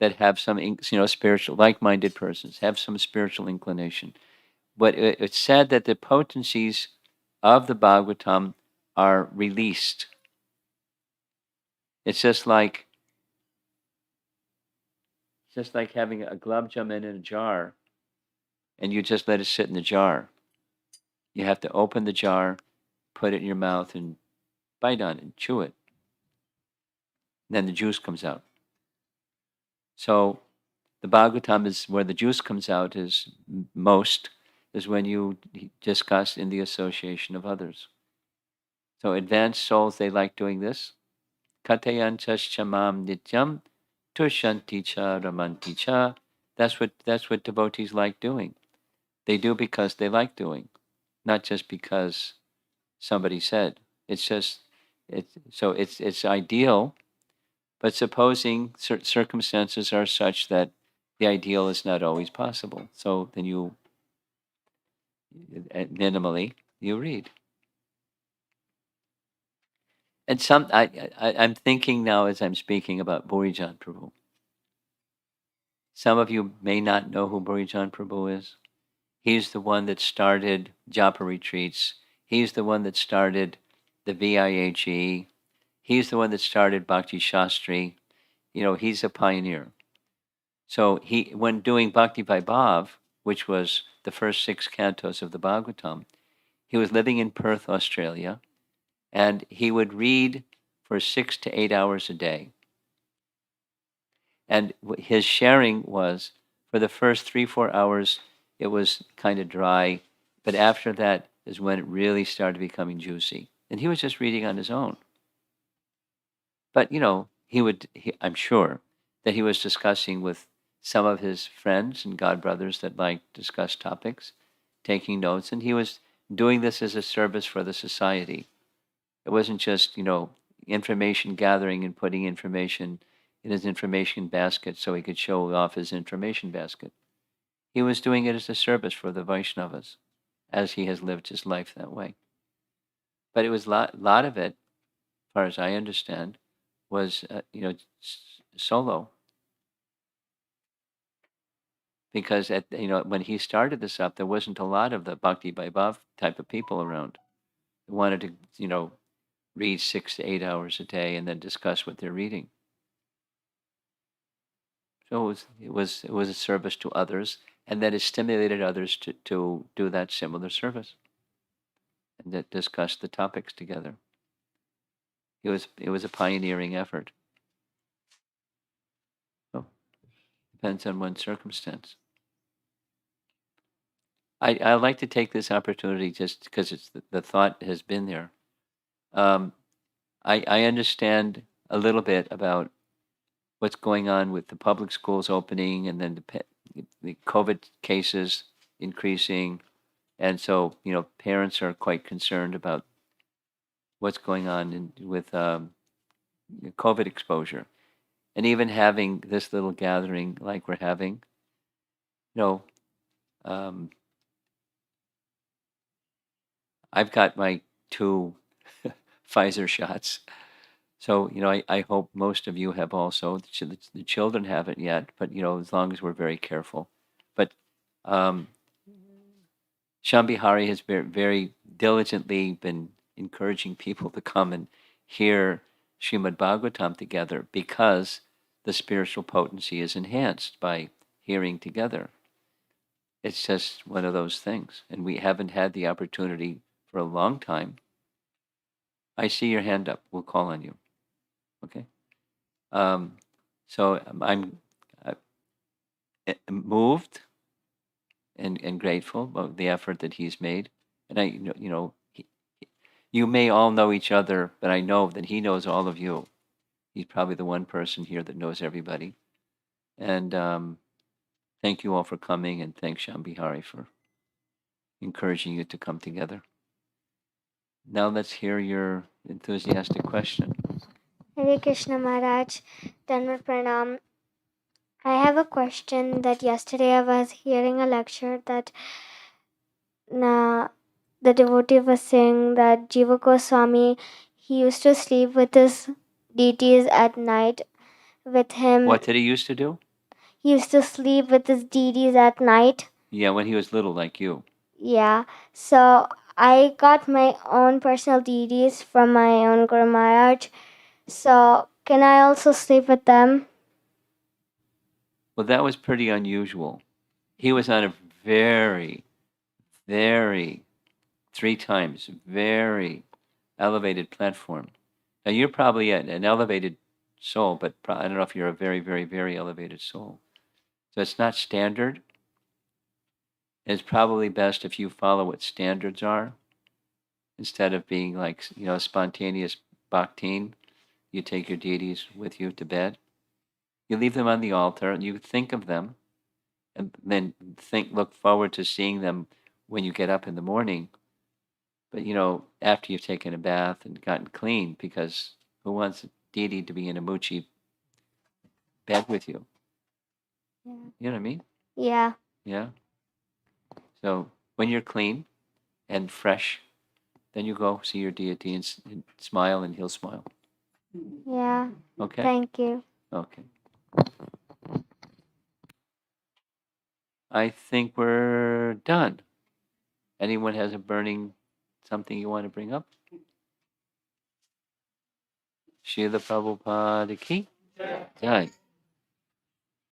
[SPEAKER 1] that have some, spiritual, like-minded persons, have some spiritual inclination. But it's said that the potencies of the Bhagavatam are released. It's just like having a gulab jamun in a jar, and you just let it sit in the jar. You have to open the jar, put it in your mouth, and bite on it and chew it. And then the juice comes out. So the Bhagavatam is where the juice comes out is when you discuss in the association of others. So advanced souls, they like doing this. Katayanchas chamam nityam tushanti cha ramanti cha. That's what devotees like doing. They do because they like doing, not just because somebody said. It's ideal, but supposing circumstances are such that the ideal is not always possible. So then minimally, you read. And I'm thinking now as I'm speaking about Burijan Prabhu. Some of you may not know who Burijan Prabhu is. He's the one that started Japa retreats. He's the one that started the VIHE. He's the one that started Bhakti Shastri. He's a pioneer. So when doing Bhakti Vaibhav, which was the first 6 cantos of the Bhagavatam, he was living in Perth, Australia, and he would read for 6 to 8 hours a day. And his sharing was, for the first 3-4 hours, it was kind of dry, but after that is when it really started becoming juicy. And he was just reading on his own. But, I'm sure that he was discussing with some of his friends and godbrothers that discuss topics, taking notes, and he was doing this as a service for the society. It wasn't just, information gathering and putting information in his information basket so he could show off his information basket. He was doing it as a service for the Vaishnavas, as he has lived his life that way. But it was a lot of it, as far as I understand, was solo. Because when he started this up, there wasn't a lot of the Bhakti Vaibhav type of people around. They wanted to, read 6 to 8 hours a day and then discuss what they're reading. So it was a service to others, and then it stimulated others to do that similar service and to discuss the topics together. It was a pioneering effort. Depends on one's circumstance. I like to take this opportunity just because it's the thought has been there. I understand a little bit about what's going on with the public schools opening and then the COVID cases increasing. And so, parents are quite concerned about what's going on with COVID exposure. And even having this little gathering like we're having, um, I've got my 2 Pfizer shots. So, I hope most of you have also. The children haven't yet, but, as long as we're very careful. But Shambhihari has very diligently been encouraging people to come and hear Srimad Bhagavatam together because the spiritual potency is enhanced by hearing together. It's just one of those things. And we haven't had the opportunity for a long time. I see your hand up. We'll call on you. Okay? So I'm moved and grateful about the effort that he's made. And you may all know each other, but I know that he knows all of you. He's probably the one person here that knows everybody. And thank you all for coming, and thanks Shambhihari for encouraging you to come together. Now let's hear your enthusiastic question.
[SPEAKER 8] Hare Krishna Maharaj, Dhanvat Pranam. I have a question that yesterday I was hearing a lecture that the devotee was saying that Jiva Goswami, he used to sleep with his deities at night with him.
[SPEAKER 1] What did he used to do?
[SPEAKER 8] He used to sleep with his deities at night.
[SPEAKER 1] Yeah, when he was little like you.
[SPEAKER 8] Yeah. So I got my own personal deities from my own Guru Maharaj. So can I also sleep with them?
[SPEAKER 1] Well, that was pretty unusual. He was on a very, 3 times, very elevated platform. Now, you're probably an elevated soul, but I don't know if you're a very, very, very elevated soul. So it's not standard. It's probably best if you follow what standards are instead of being like, spontaneous bhaktin. You take your deities with you to bed. You leave them on the altar and you think of them and then look forward to seeing them when you get up in the morning. But, after you've taken a bath and gotten clean, because who wants a deity to be in a moochie bed with you?
[SPEAKER 8] Yeah.
[SPEAKER 1] You know what I mean?
[SPEAKER 8] Yeah.
[SPEAKER 1] Yeah. So when you're clean and fresh, then you go see your deity and smile, and he'll smile.
[SPEAKER 8] Yeah.
[SPEAKER 1] Okay?
[SPEAKER 8] Thank you.
[SPEAKER 1] Okay. I think we're done. Anyone has a burning something you want to bring up? Srila Prabhupada ki? Jai.